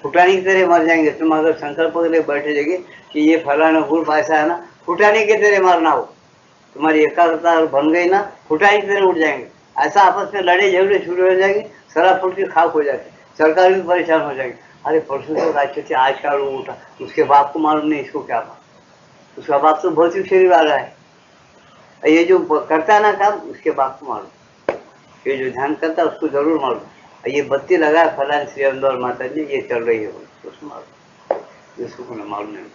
फुटाने की तरह मर जाएंगे। तुम अगर संकल्प के लिए बैठे जाएंगे कि ये फलाना ग्रुप ऐसा है ना, फुटाने की तरह मरना हो, तुम्हारी एकाग्रता बन गई ना, फुटाने की तरह उठ जाएंगे। ऐसा आपस में लड़े झगड़े शुरू हो जाएंगे, सरा फुट के खाक हो जाते, सरकार भी परेशान हो जाएंगे। अरे परसों तो अच्छे से आज का लोग उठा, उसके बाप को मालूम नहीं इसको क्या बात, उसका बाप तो भौतिक शरीर वाला है। ये जो करता है ना काम, उसके बाप को मालूम, ये जो ध्यान करता है उसको जरूर मालूम। ये बत्ती लगाया फलान श्री और माता जी ये चल रही है, उसको मालूम, जिसको मालूम नहीं,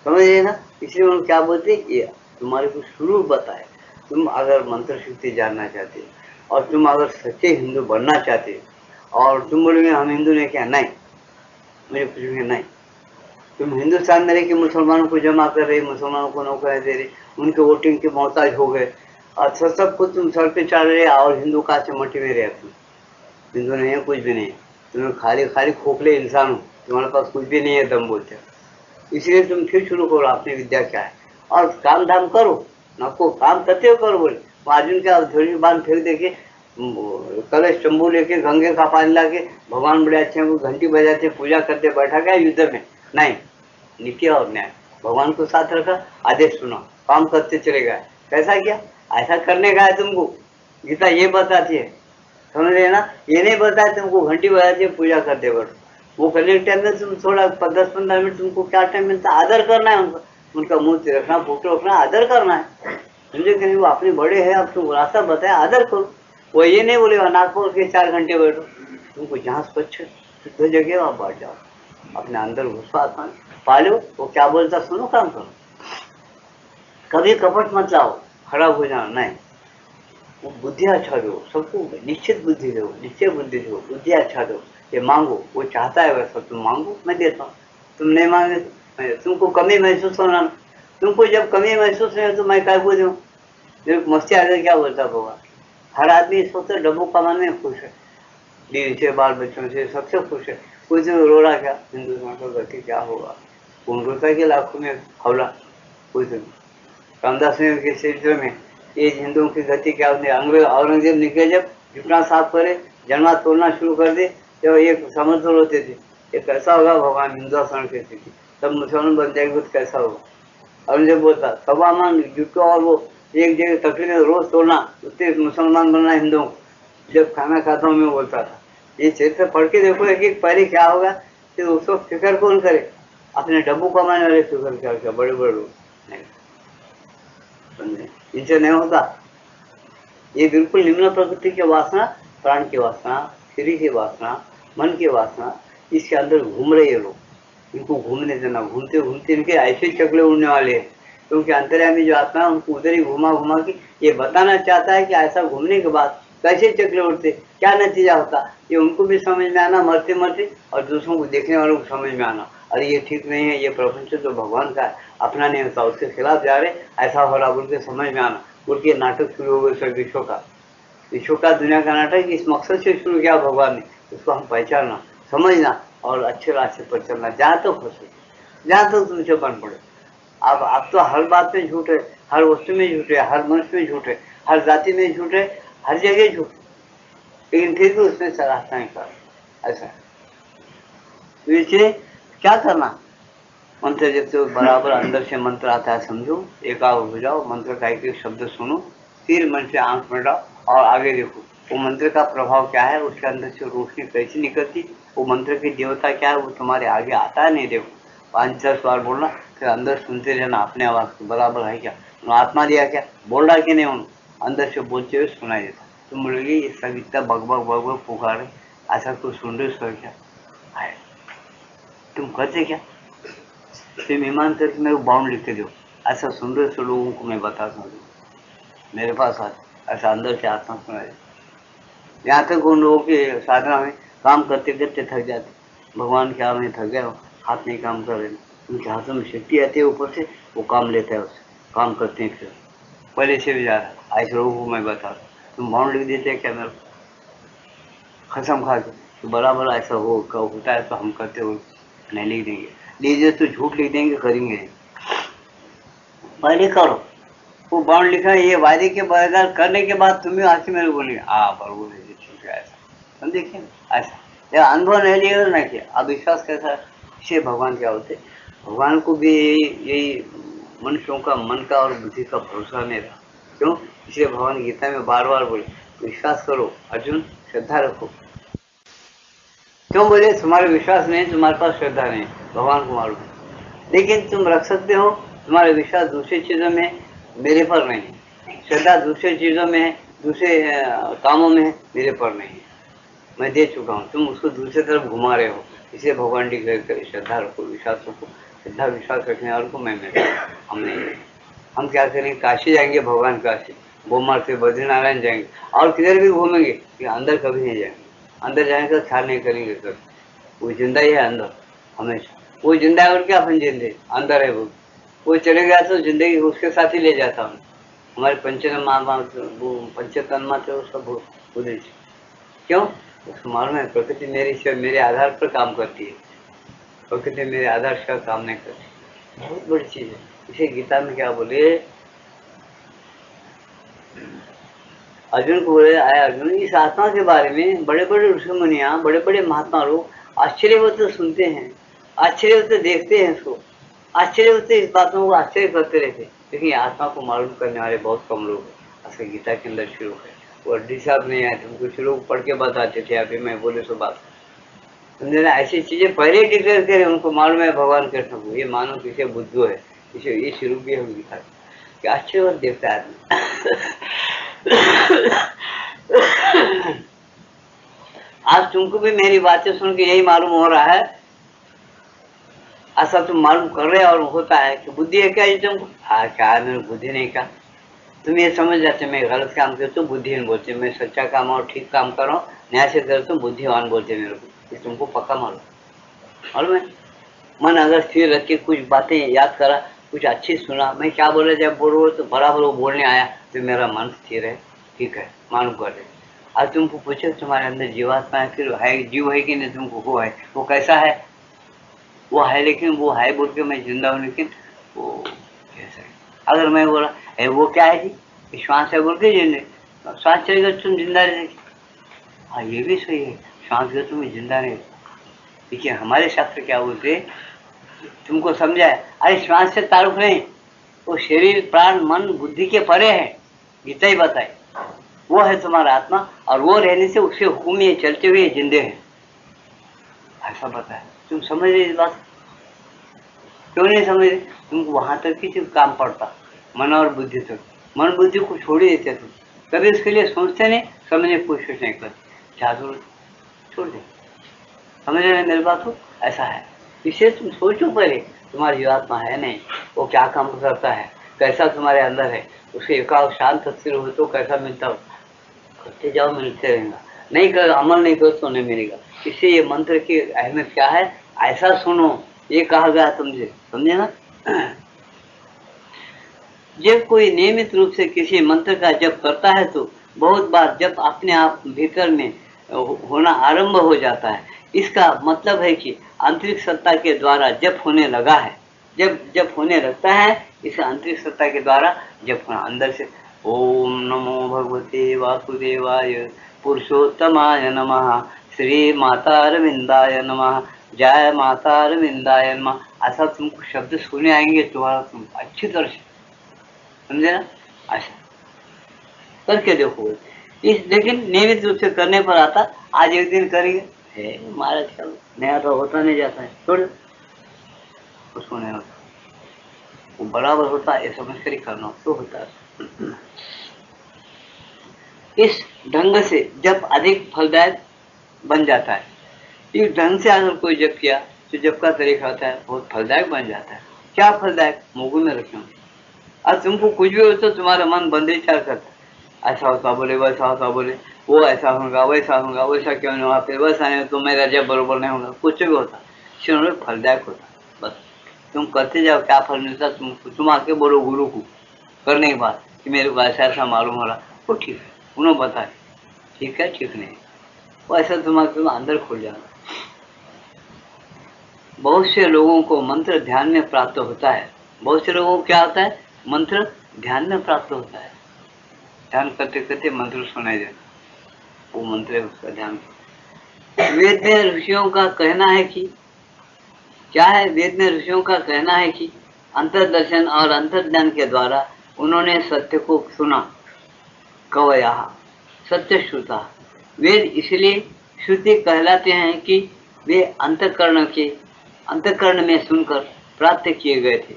समझिए ना। इसलिए उन्होंने क्या बोलते, ये तुम्हारे को शुरू बताए। तुम अगर मंत्र शक्ति जानना चाहते हो और तुम अगर सच्चे हिंदू बनना चाहते हो और तुम बोलोगे हम हिंदू ने क्या, नहीं, मुझे पूछोगे नहीं, तुम हिंदुस्तान में रह के मुसलमानों को जमा कर रहे, मुसलमानों को नौकरियां दे रहे, उनके वोटिंग के मोहताज हो गए और सबको तुम सर पे चढ़ रहे और हिंदू का चमटी में रहे। तुम हिंदू नहीं है, कुछ भी नहीं है, तुम खाली खाली खोखले इंसान हो, तुम्हारे पास कुछ भी नहीं है दम बोलते। इसलिए तुम फिर शुरू करो अपनी विद्या क्या है और काम धाम करो, नको काम करते हो करो। बोले अर्जुन का झोली बांध फेंक देके कलश चंबू लेके गंगे का पानी लाके भगवान बड़े अच्छे हैं, घंटी बजाते पूजा करते बैठा गया युद्ध में, नहीं, नीति और न्याय भगवान को साथ रखा, आदेश सुना, काम करते चले गए। कैसा किया, ऐसा करने का है तुमको, गीता ये बताती है, समझ रहे ना। ये नहीं बताया तुमको घंटी बजाते पूजा करते बैठो, वो करने के टाइम में तुम थोड़ा 10-15 मिनट तुमको क्या टाइम मिलता है, आदर करना है उनका, उनका मुंह रखना, फोटो रखना, आदर करना है, समझे कि नहीं। वो अपने बड़े हैं, अब तुम रास्ता बताया, आदर करो। वो ये नहीं बोलेगा नागपुर के 4 घंटे बैठो, तुमको जहाँ स्वच्छ शुद्ध जगह वहाँ बैठ जाओ, अपने अंदर घुसो, आत्मा पालो, वो क्या बोलता सुनो, काम करो, कभी कपट मत लाओ, खराब हो जाना नहीं। वो बुद्धि अच्छा दो सबको, निश्चित बुद्धि दो, निश्चय बुद्धि दो, बुद्धि अच्छा दो। ये मांगो, वो चाहता है वैसा तुम मांगो, मैं देता हूँ। तुम नहीं मांगे तुमको कमी महसूस होना, तुमको जब कमी महसूस नहीं हो तो मैं क्या बोलूँ, जब मस्ती आ गई क्या बोलता भगवान। हर आदमी सोचता डब्बू कमाने में खुश है, बीवी से बाल बच्चों से सबसे खुश है, कोई तो रो रहा क्या, हिंदुस्तान का गति क्या होगा, कौन रोता है कि लाखों में हौला, कोई तो रामदास के चरित्र में ये हिंदुओं की गति क्या होती है। अंग्रेज औरंगजेब निकले जब जुटना साफ करे, जन्मा तोड़ना शुरू कर दे, जब एक समझदार होते थे, ये कैसा होगा भगवान हिंदुस्तान के स्थिति, तब मुसलमान बन जाएंगे तो कैसा होगा। औरंगजेब बोलता सभा मान जुटो और वो एक जगह तकलीफ रोज तोड़ना, उससे मुसलमान बनना हिंदुओं। जब खाना खाता हूँ मैं बोलता था, ये चरित्र पढ़ के देखो एक एक पहले क्या होगा, फिर उसको फिक्र कौन करे, अपने डब्बू कमाने वाले फिक्र क्या बड़े बड़े लोग नहीं, इनसे नहीं होता। ये बिल्कुल निम्न प्रकृति की वासना, प्राण की वासना, शरीर की वासना, मन की वासना, इसके अंदर घूम रहे हैं लोग, इनको घूमने देना। घूमते घूमते इनके ऐसे चकले उड़ने वाले हैं, क्योंकि अंतर्यामी जो आत्मा है उनको उधर ही घुमा घुमा के ये बताना चाहता है कि ऐसा घूमने के बाद कैसे चकले उड़ते, क्या नतीजा होता, ये उनको भी समझ में आना मरते मरते, और दूसरों को देखने वालों को समझ में आना, अरे ये ठीक नहीं है, ये प्रपंच तो भगवान का है, अपना नहीं होता, उसके खिलाफ जा रहे, ऐसा हो रहा बोल के समझ में आना। बोल के नाटक शुरू हो गए सब विश्व का दुनिया का नाटक इस मकसद से शुरू किया भगवान ने, उसको हम पहचानना, समझना और अच्छे रास्ते पर चलना, जहाँ तक हो सके, जहाँ तक तुमसे बन पड़े। अब तो हर बात में झूठ है, हर वस्तु में झूठ है, हर मनुष्य में झूठ है, हर जाति में झूठ है, हर जगह झूठ, लेकिन फिर भी उसमें से रास्ता निकाल, ऐसा तो इसलिए क्या करना, मंत्र जब तो बराबर अंदर से मंत्र आता है समझो, एकाग्र हो जाओ, मंत्र का एक एक शब्द सुनो, फिर मन से आंख मिटाओ और आगे देखो वो मंत्र का प्रभाव क्या है, उसके अंदर से रोशनी कैसी निकलती, वो मंत्र की देवता क्या है, वो तुम्हारे आगे आता है नहीं। देखो 5-10 बार बोलना, फिर अंदर सुनते रहना अपने आवाज को, बराबर है क्या, आत्मा दिया क्या, बोल रहा कि नहीं, उन अंदर से बोलते हुए सुनाई देता। तुम बोलोगे ये सब इतना बकबक बकबक पुकारे, ऐसा कुछ सुन रहे सर क्या है, तुम करते क्या, फिर मेहमान करके मेरे को बाउंड लिख के दो, ऐसा सुन रहे सो लोगों को मैं बताता हूँ। मेरे पास आते, ऐसा अंदर से आत्मा सुनाई। यहाँ तक उन लोगों के साधना में काम करते करते थक जाते, भगवान क्या मैं थक गया, हाथ नहीं काम कर रहे, उनके हाथों में शक्ति आती है ऊपर से, वो काम लेता है, उससे काम करते हैं। फिर पहले से भी जा रहा है, ऐसे लोगों को मैं बता रहा हूँ, तुम बाउंड लिख देते हैं क्या मेरे को कसम खा के, तो बराबर ऐसा होता है तो हम करते हो नहीं लिख देंगे, लीजिए तो झूठ लिख देंगे, करेंगे पहले करो। वो बाउंड लिखा है, ये वायदे के बगैर करने के बाद तुम्हें आके मेरे को बोलेंगे बरबू ऐसा समझे क्या, ऐसा या अनुभव नहीं लिया ना किया, अब विश्वास कैसा है, इसे भगवान क्या होते, भगवान को भी यही मनुष्यों का मन का और बुद्धि का भरोसा नहीं रहा। क्यों? इसलिए भगवान गीता में बार बार बोले विश्वास करो अर्जुन, श्रद्धा रखो। क्यों बोले? तुम्हारा विश्वास नहीं, तुम्हारे पास श्रद्धा नहीं, भगवान को मालूम, लेकिन तुम रख सकते हो तुम्हारा विश्वास दूसरी चीजों में, मेरे पर नहीं। श्रद्धा दूसरी चीजों में है, दूसरे कामों में है, मेरे पर नहीं है, मैं दे चुका हूँ, तुम उसको दूसरी तरफ घुमा रहे हो। इसलिए भगवान डिक्लेयर करे श्रद्धा रखो, विश्वास रखो। श्रद्धा विश्वास रखने वालों को मैं मेरे हम नहीं। हम क्या करेंगे? काशी जाएंगे, भगवान काशी, बोमर से बद्रीनारायण जाएंगे, और किधर भी घूमेंगे, अंदर कभी नहीं जाएंगे। अंदर जाने का ख्याल नहीं करेंगे कभी, वो जिंदा ही है अंदर हमेशा, वो जिंदा है और क्या, अपन जिंदे अंदर है, वो चले गया तो जिंदगी उसके साथ ही ले जाता हूँ। हमारे पंचतन्मा थे वो सब उधर। क्यों? उसको मालूम है प्रकृति मेरे आधार पर काम करती है, प्रकृति मेरे आधार से काम नहीं करती, बहुत बड़ी चीज है। इसे गीता में क्या बोले, अर्जुन को बोले, आए अर्जुन, इस आत्मा के बारे में बड़े बड़े ऋषि मुनियां, बड़े बड़े महात्मा लोग आश्चर्य होते सुनते हैं, आश्चर्य होते देखते हैं, इसको आश्चर्य होते, इस बातों को आश्चर्य करते रहते, लेकिन आत्मा को मालूम करने वाले बहुत कम लोग हैं। ऐसे गीता के अंदर शुरू है, वो अड्डी साहब नहीं आए थे, कुछ लोग पढ़ के बताते थे, अभी मैं बोले सो बात समझे ना। ऐसी चीजें पहले डिक्लेयर करे, उनको मालूम है भगवान कृष्ण को, ये मानो किसे बुद्धू है, इसे ये शुरू भी हम गीता कि आश्चर्य देखता है आदमी। आज तुमको भी मेरी बातें सुन के यही मालूम हो रहा है, ऐसा तुम मालूम कर रहे और होता है कि बुद्धि है क्या ये तुमको? क्या मेरे बुद्धि नहीं का, तुम ये समझ जाते मैं गलत काम करता हूँ बुद्धिहीन बोलते, मैं सच्चा काम और ठीक काम कर रहा हूँ, न्याय से करता हूँ, बुद्धिवान बोलते मेरे को, ये तुमको पक्का मालूम है। मन अगर स्थिर रख के कुछ बातें याद करा, कुछ अच्छी सुना, मैं क्या बोला जब बोलो तो बराबर वो बोलने आया, तो मेरा मन स्थिर है, ठीक है, मालूम कर रहे। आज तुमको पूछे तुम्हारे अंदर जीवात्मा है, फिर है जीव है कि नहीं, तुमको वो है, वो कैसा है, वो है, लेकिन वो है बोल के मैं जिंदा हूँ, लेकिन वो कैसा है? अगर मैं बोला वो क्या है जी, श्वास है बोल के जिंदे, श्वास चलेगा तुम जिंदा रहेगी, हाँ ये भी सही है, श्वास गए तुम्हें जिंदा रहे। देखिए हमारे शास्त्र क्या बोलते, तुमको समझाए, अरे श्वास से ताल्लुक नहीं, वो शरीर प्राण मन बुद्धि के परे है, गीता ही बताए, वो है तुम्हारा आत्मा, और वो रहने से उसके हुक्म में चलते हुए जिंदे हैं, ऐसा बताया। तुम समझ रहे इस बात? क्यों नहीं समझ रहे? तुमको वहां तक ही सिर्फ काम पड़ता, मन और बुद्धि तक, मन बुद्धि को छोड़ ही देते तुम, कभी उसके लिए सोचते नहीं, समझने की कोशिश नहीं करते, क्या जरूरत, छोड़ दे। समझ रहे मेरी बात को? ऐसा है, इसे तुम सोचो पहले, तुम्हारी जीवात्मा है नहीं, वो क्या काम करता है, कैसा तुम्हारे अंदर है, उसे एकाग्र शांत स्थिर हो तो कैसा मिलता हो, करते जाओ मिलते रहेगा, नहीं कर अमल नहीं करो तो नहीं मिलेगा। इससे ये मंत्र की अहमियत क्या है, ऐसा सुनो, ये कहा गया तुमसे, समझे ना। जब कोई नियमित रूप से किसी मंत्र का जप करता है तो बहुत बार जप अपने आप भीतर में होना आरंभ हो जाता है, इसका मतलब है कि आंतरिक सत्ता के द्वारा जप होने लगा है। जब जप होने लगता है इस आंतरिक सत्ता के द्वारा जप होना, अंदर से ओम नमो भगवते वासुदेवाय पुरुषोत्तमाय नमः, श्री माता अरविंदाय नमः, जय माता अरविंदाय नमः, ऐसा तुमको शब्द सुने आएंगे तुम्हारा, तुम अच्छी तरह से समझे ना, ऐसा करके देखो। इस लेकिन नियमित रूप से करने पर आता, आज एक दिन करेंगे महाराज चलो नया तो होता नहीं जाता है, छोड़ उसको नहीं होता, वो बराबर होता है, समझ कर ही करना तो होता है। इस ढंग से जब अधिक फलदायक बन जाता है, इस ढंग से अगर कोई जप किया तो जप का तरीका होता है बहुत फलदायक बन जाता है। क्या फलदायक? मुगु में रखे अब तुमको कुछ भी हो तो तुम्हारा मन बंदिशा करता है, ऐसा होता बोले वैसा होता बोले, वो ऐसा होगा वैसा होगा, वैसा क्यों नहीं हुआ, फिर वैसा नहीं तो मेरा जब बरोबर नहीं होगा, कुछ भी होता क्षण में फलदायक होता। बस तुम करते जाओ, क्या फल मिलता तुमको, तुम आके बोलो गुरु को करने के बाद कि मेरे को ऐसा ऐसा मालूम हो रहा, वो ठीक है, उन्होंने बताए ठीक है ठीक नहीं, वो ऐसा तुम अंदर खुल जाना। बहुत से लोगों को मंत्र ध्यान में प्राप्त होता है, बहुत से लोगों को क्या होता है, मंत्र ध्यान में प्राप्त होता है, ध्यान करते करते मंत्र सुनाई देता, वो मंत्र है उसका ध्यान। वेद में ऋषियों का कहना है कि क्या है, वेद में ऋषियों का कहना है कि अंतर्दर्शन और अंतर्ज्ञान के द्वारा उन्होंने सत्य को सुना, कवया सत्य श्रुता। वेद इसलिए श्रुति कहलाते हैं कि वे अंतःकरण में सुनकर प्राप्त किए गए थे।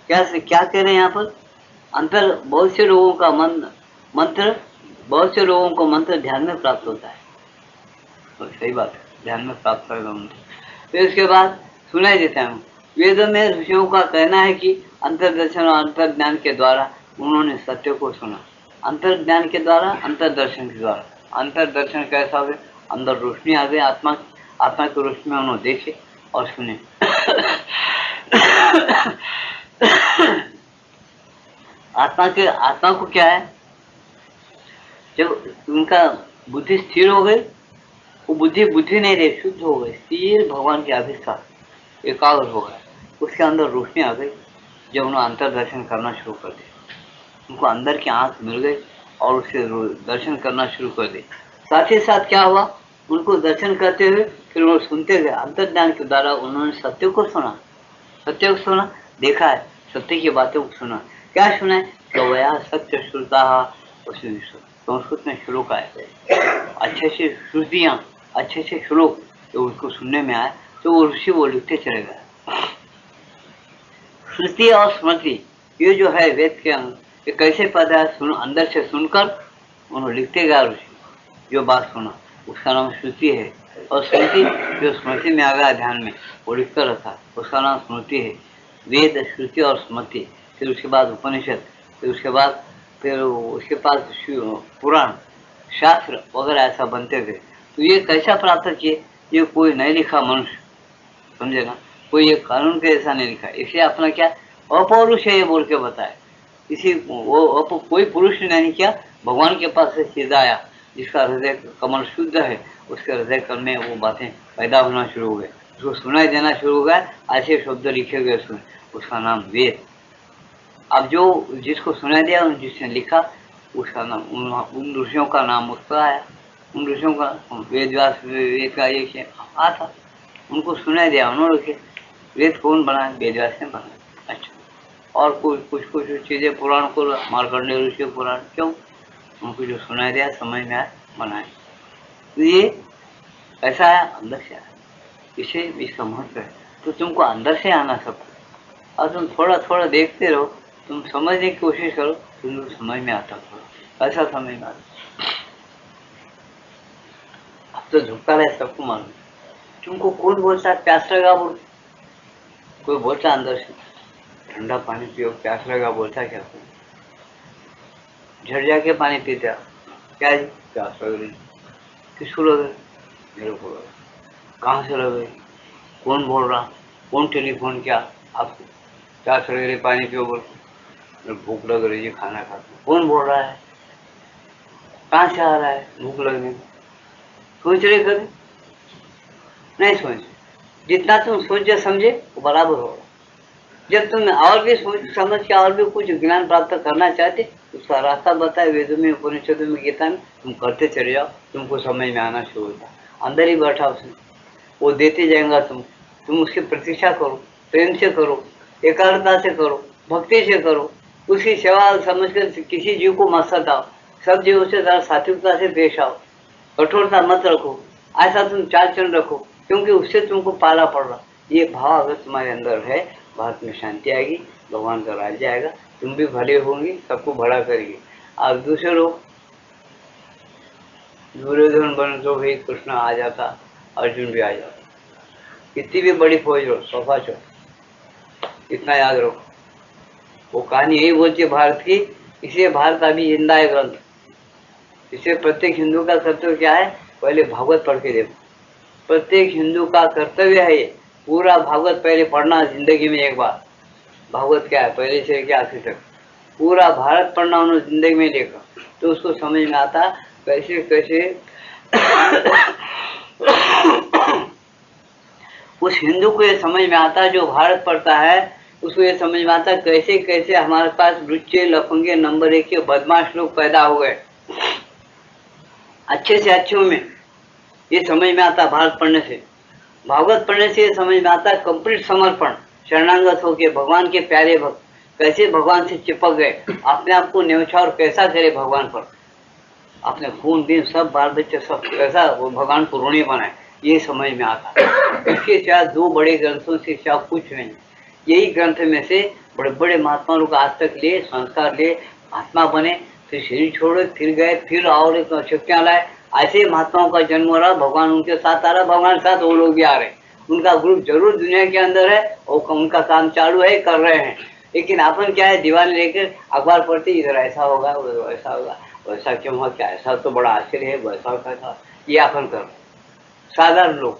क्या कह रहे हैं यहाँ पर, बहुत से लोगों को मंत्र ध्यान में प्राप्त होता है, तो सही बात है, ध्यान में प्राप्त होगा मंत्र। फिर इसके बाद सुनाई देता है, वेदों में ऋषियों का कहना है कि अंतर्दर्शन और अंतर्ज्ञान के द्वारा उन्होंने सत्य को सुना, अंतर्ज्ञान के द्वारा, अंतर्दर्शन के द्वारा। अंतर्दर्शन कैसा हो, अंदर रोशनी आ गई, आत्मा की रोशनी में उन्होंने देखे और सुने। आत्मा को क्या है, जब उनका बुद्धि स्थिर हो गई, वो बुद्धि नहीं रही, शुद्ध हो गई, स्थिर भगवान के अभिष्ठा एकाग्र हो गया, उसके अंदर रोशनी आ गई। जब उन्होंने अंतर्दर्शन करना शुरू कर दिया, उनको अंदर की आंख मिल गई और उसके दर्शन करना शुरू कर दिए। साथ ही साथ क्या हुआ, उनको दर्शन करते हुए फिर वो सुनते गए, अंतर्ज्ञान के द्वारा उन्होंने सत्य को सुना, देखा है, सत्य की बातों को सुना। क्या सुना है, तो वह सत्य श्रुता, संस्कृत में श्लोक आए, अच्छे से श्रुतियाँ, अच्छे से श्लोक तो उसको सुनने में आए, तो वो ऋषि वो लिखते चले गए। श्रुति और स्मृति ये जो है वेद के ये कैसे पद है, अंदर से सुनकर उन्होंने लिखते गया ऋषि, जो बात सुना उसका नाम श्रुति है, और स्मृति जो स्मृति में आ गया ध्यान में, वो लिखकर रखा, उसका नाम स्मृति है। वेद, श्रुति और स्मृति, फिर उसके बाद उपनिषद, फिर उसके बाद पुराण, शास्त्र वगैरह ऐसा बनते गए। तो ये कैसा प्राप्त किए, ये कोई नहीं लिखा मनुष्य, समझे ना, कोई ये कानून के ऐसा नहीं लिखा, इसलिए अपना क्या अपौरुष है ये बोल के बताया। कोई पुरुष ने नहीं किया, भगवान के पास से सीधा आया, जिसका हृदय कमल शुद्ध है, उसके हृदय कमल में वो बातें पैदा होना शुरू हो गए, उसको सुनाई देना शुरू हो गया, ऐसे शब्द लिखे गए उसमें, उसका नाम वेद। अब जो जिसको सुनाई दिया, जिसने लिखा, उसका नाम, उन ऋषियों का नाम उसका आया, उन ऋषियों का वेद का एक था, उनको सुनाई दिया, उन्होंने लिखे। वेद कौन बनाए, वेदव्यास ने बनाया। अच्छा, और कुछ चीजें पुराण को, मार्कंडेय ऋषि पुराण, क्यों, उनको जो सुनाई दिया समझ में आया, बनाए। तो ये ऐसा है, अंदर से आया, इसे इसका महत्व है। तो तुमको अंदर से आना सब, और तुम थोड़ा थोड़ा देखते रहो, तुम समझने की कोशिश करो, तुमको समझ में आता, थोड़ा ऐसा समझ में आता। अब तो झुकता रहे, सबको मालूम, तुमको कौन बोलता है प्यास लगा, बोल, कोई बोलता अंदर से ठंडा पानी पियो, प्यास लगा, बोलता क्या कोई, झट जाके पानी पीता, क्या जी प्यास लग रही, किसको लग रही, मेरे को लग, कहाँ से लग रही, कौन बोल रहा, कौन टेलीफोन किया आपको, प्यास लग रही पानी पियो, बोल, भूख लग रही है खाना खा, कौन बोल रहा है, कहाँ से आ रहा है भूख लगने, सोच रहे कभी नहीं सोच, जितना तुम सोच समझे वो बराबर होगा। जब तुम और भी सोच समझ के और भी कुछ ज्ञान प्राप्त करना चाहते, उसका रास्ता बताए वेदों में, उपनिषदों में, गीता में, तुम करते चले जाओ, तुमको समझ में आना शुरू होता, अंदर ही बैठा उसमें, वो देते जाएगा, तुम उसकी प्रतीक्षा करो, प्रेम से करो, एकाग्रता से करो, भक्ति से करो, उसकी सेवा समझकर किसी जीव को मत सताओ, सब जीवों से सात्विकता से पेश आओ, कठोरता मत रखो, ऐसा तुम चाल चलन रखो, क्योंकि उससे तुमको पाला पड़ रहा। ये भाव अगर तुम्हारे अंदर है, भारत में शांति आएगी, भगवान का राज्य आएगा, तुम भी भले होंगे, सबको भला करेंगे। और दूसरे लोग, दुर्योधन बन तो भी कृष्ण आ जाता, अर्जुन भी आ जाता, कितनी भी बड़ी फौज हो, सोफा चो, इतना याद रखो, वो कहानी यही बोलती है भारत की, इसलिए भारत अभी जिंदा है ग्रंथ। इसलिए प्रत्येक हिंदू का कर्तव्य क्या है, पहले भागवत पढ़ के देखो। प्रत्येक हिंदू का कर्तव्य है ये, पूरा भागवत पहले पढ़ना जिंदगी में एक बार। भागवत क्या है, पहले से लेकर आखिर तक पूरा भारत पढ़ना उन्होंने जिंदगी में देखा, तो उसको समझ में आता कैसे कैसे उस हिंदू को ये समझ में आता जो भारत पढ़ता है, उसको ये समझ में आता कैसे कैसे हमारे पास लुच्चे लफंगे नंबर 1 के बदमाश लोग पैदा हो गए, अच्छे से अच्छों में। ये समझ में आता भारत पढ़ने से, भागवत पढ़ने से ये समझ में आता कंप्लीट समर्पण, शरणागत होके भगवान के प्यारे भक्त कैसे भगवान से चिपक गए, अपने आप को न्यौछावर कैसा करे भगवान पर, अपने खून दिन सब बाल बच्चे सब कैसा वो भगवान को ऋणी बनाए, ये समझ में आता। इसके सिवा 2 बड़े ग्रंथों से सिवा कुछ नहीं। यही ग्रंथ में से बड़े बड़े महात्मा लोग आज तक लिए, संस्कार लिए, महात्मा बने, फिर शरीर छोड़े, फिर गए, फिर और एक शक्तियां लाए। ऐसे महात्माओं का जन्म हो रहा, भगवान उनके साथ आ रहा, भगवान के साथ वो लोग भी आ रहे। उनका ग्रुप जरूर दुनिया के अंदर है और उनका काम चालू है, कर रहे हैं। लेकिन अपन क्या है, दीवार लेकर अखबार पढ़ते, इधर ऐसा होगा उधर वैसा होगा, वैसा क्यों हुआ, क्या ऐसा तो बड़ा आश्चर्य है, वैसा कैसा, ये अपन कर। साधारण लोग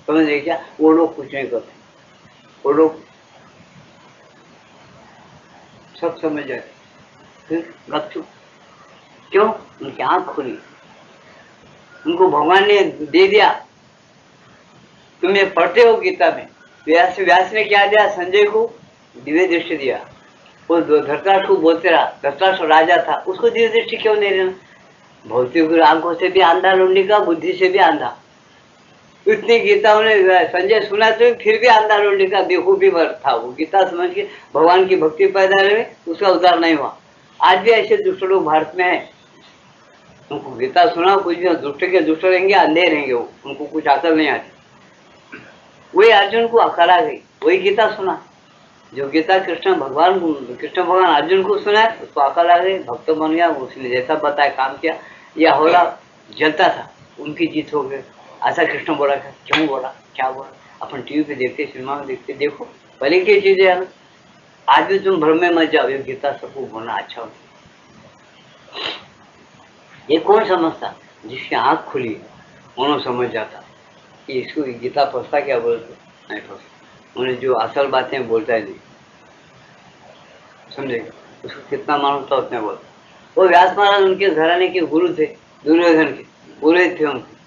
समझ रहे क्या, वो लोग कुछ नहीं करते, वो लोग सब समझ जाते, फिर गपचुप। क्यों, उनकी आंख खुली, उनको भगवान ने दे दिया। तुम्हें पढ़ते हो गीता में, व्यास ने क्या दिया, संजय को दिव्य दृष्टि दिया। वो धृतराष्ट्र को बोलते रहा, धृतराष्ट्र राजा था, उसको दिव्य दृष्टि क्यों नहीं देना। भौतिक आंखों से भी अंधा लुंडी का, बुद्धि से भी अंधा। इतनी गीता उन्हें संजय सुना तो फिर भी अंधा लुंडी का बेवकूफी भर था। वो गीता समझ के भगवान की भक्ति पैदा रहे, उसका उद्धार नहीं हुआ। आज भी ऐसे दुष्ट लोग भारत में है, उनको गीता सुना कुछ भी, दुष्ट के दुष्ट रहेंगे, अंधे रहेंगे, वो उनको कुछ अकल नहीं आती। वही अर्जुन को अकल आ गई, वही गीता सुना। जो गीता कृष्ण भगवान अर्जुन को सुना है, उसको अकल आ गई, भक्त बन गया, उसने जैसा बताया काम किया। यह होला जलता था, उनकी जीत हो गई। ऐसा कृष्ण बोला था, क्यों बोला, क्या बोला। अपन टीवी पे देखते, सिनेमा में देखते, देखो पहले की चीजें है। आज भी तुम भ्रम में मत जाओ, ये गीता सबको बोलना अच्छा होता। ये कौन समझता, जिसकी आंख खुली उन्होंने समझ जाता कि इसको गीता पढ़ता क्या बोलते, नहीं पढ़ता। उन्हें जो असल बातें बोलता है नहीं, समझेगा, उसको कितना मालूम था उतने बोलता। वो व्यास महाराज उनके घराने के गुरु थे, दुर्योधन के पुरोहित थे, उनके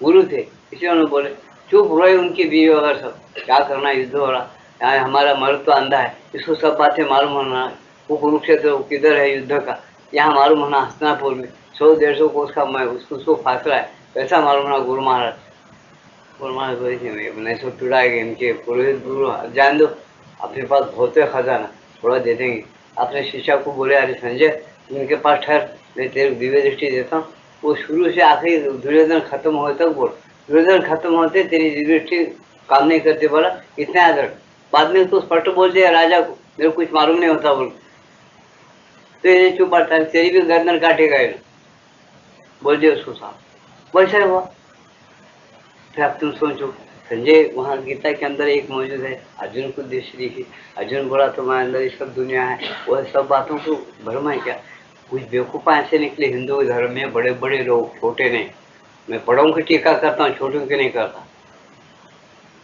गुरु थे। इसलिए उन्होंने बोले, चुप रहे उनकी बीवी वगैरह सब, क्या करना, युद्ध हो रहा, यहाँ हमारा मर्द तो अंधा है, इसको सब बातें मालूम होना। वो कुरुक्षेत्र किधर है युद्ध का, यहाँ मालूम होना, हस्तिनापुर में 100-150 कोस का मैं उसको फासला है, कैसा मालूम होना। गुरु महाराज बोले थे, नहीं सो चुड़ाएंगे इनके पुरोहित गुरु, जान दो, अपने पास बहुत है खजाना, थोड़ा दे देंगे। अपने शिष्य को बोले, अरे संजय उनके पास ठहर, मैं तेरे दिव्य दृष्टि देता हूँ। वो शुरू से आखिरी दुर्योधन खत्म होते तक बोल, दुर्योधन खत्म होते तेरी दिव्य दृष्टि काम नहीं करते, बोला इतना आदर। बाद में उसको स्पष्ट बोल दिया राजा को, मेरे कुछ मालूम नहीं होता बोल, तो ये चुप पड़ता है, तेरी भी गर्दन काटेगा, बोल दिया उसको साहब। वैसा हुआ। फिर अब तुम सोचो, संजय वहाँ गीता के अंदर एक मौजूद है, अर्जुन को दृष्टि दिखी, अर्जुन बोला तुम्हारे अंदर ये सब दुनिया है, वह सब बातों को भ्रम है क्या। कुछ बेवकूफ़ा ऐसे निकले हिंदू धर्म में, बड़े बड़े लोग, छोटे नहीं। मैं बड़ों की टीका करता हूँ, छोटों की नहीं करता।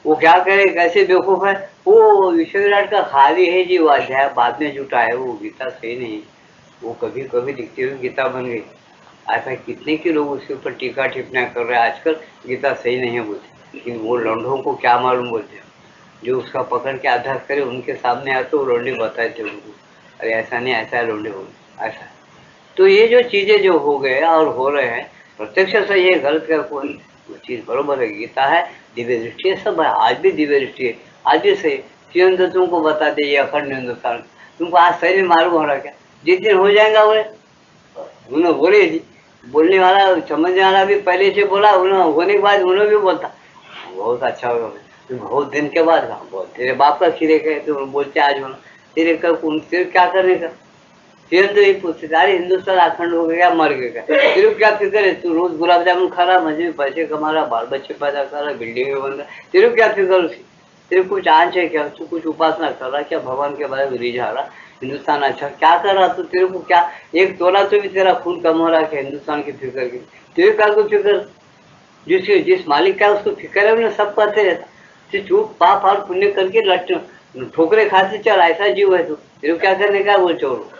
वो क्या करे, कैसे बेवकूफ़ है। वो विश्व विराट का खाली है जी, वो अध्याय बाद में जुटा है, वो गीता सही नहीं। वो कभी कभी दिखती हुई गीता बन गई। ऐसा कितने के लोग उसके ऊपर टीका टिप्पणियाँ कर रहे हैं आजकल, गीता सही नहीं है बोलते। लेकिन वो लौंडों को क्या मालूम बोलते हैं, जो उसका पकड़ के अभ्यास करे, उनके सामने आते वो लौंडे बताए थे उनको, अरे ऐसा नहीं, ऐसा है लौंडे बोले, ऐसा है। तो ये जो चीजें जो हो गए और हो रहे हैं, प्रत्यक्ष से ये गलत का कोई वो चीज बरोबर है। गीता है, दिव्य दृष्टि है, सब है, आज भी दिव्य दृष्टि है, आज भी सही। चिरंत तुमको बता दे ये अखंड हिंदुस्तान, तुमको आज सही में मालूम हो रहा क्या, जिस दिन हो जाएगा वो उन्होंने बोले जी, बोलने वाला समझने वाला भी पहले से बोला, उन्होंने होने के बाद उन्होंने भी बोलता बहुत अच्छा होगा। बहुत दिन के बाद बहुत, तेरे बाप का खीरे गए तो बोलते आज होना, तेरे क्या करने का। फिर तो ये पूछते, अरे हिंदुस्तान अखंड हो गया, मर गया, तेरे क्या फिक्र है, तू रोज गुलाब जामुन खा रहा, मजे में पैसे कमा रहा, बाल बच्चे पैदा कर रहा, बिल्डिंग में बन रहा, तेरे क्या फिक्र उसकी। तेरे कुछ आंच है क्या, तू कुछ उपासना कर रहा क्या, भगवान के बारे में रिझा रहा, हिंदुस्तान अच्छा क्या कर रहा तू, तेरे को क्या एक तोला तो भी तेरा खून कम हो रहा है हिंदुस्तान की फिक्र की, तेरे का को फिक्र, जिस मालिक का उसको फिक्र है उन्हें सब कहते रहता, तो चूप पाप और पुण्य करके लट ठोकरे खाते चल, ऐसा जीव है तू, तेरे को क्या करने का वो चोर,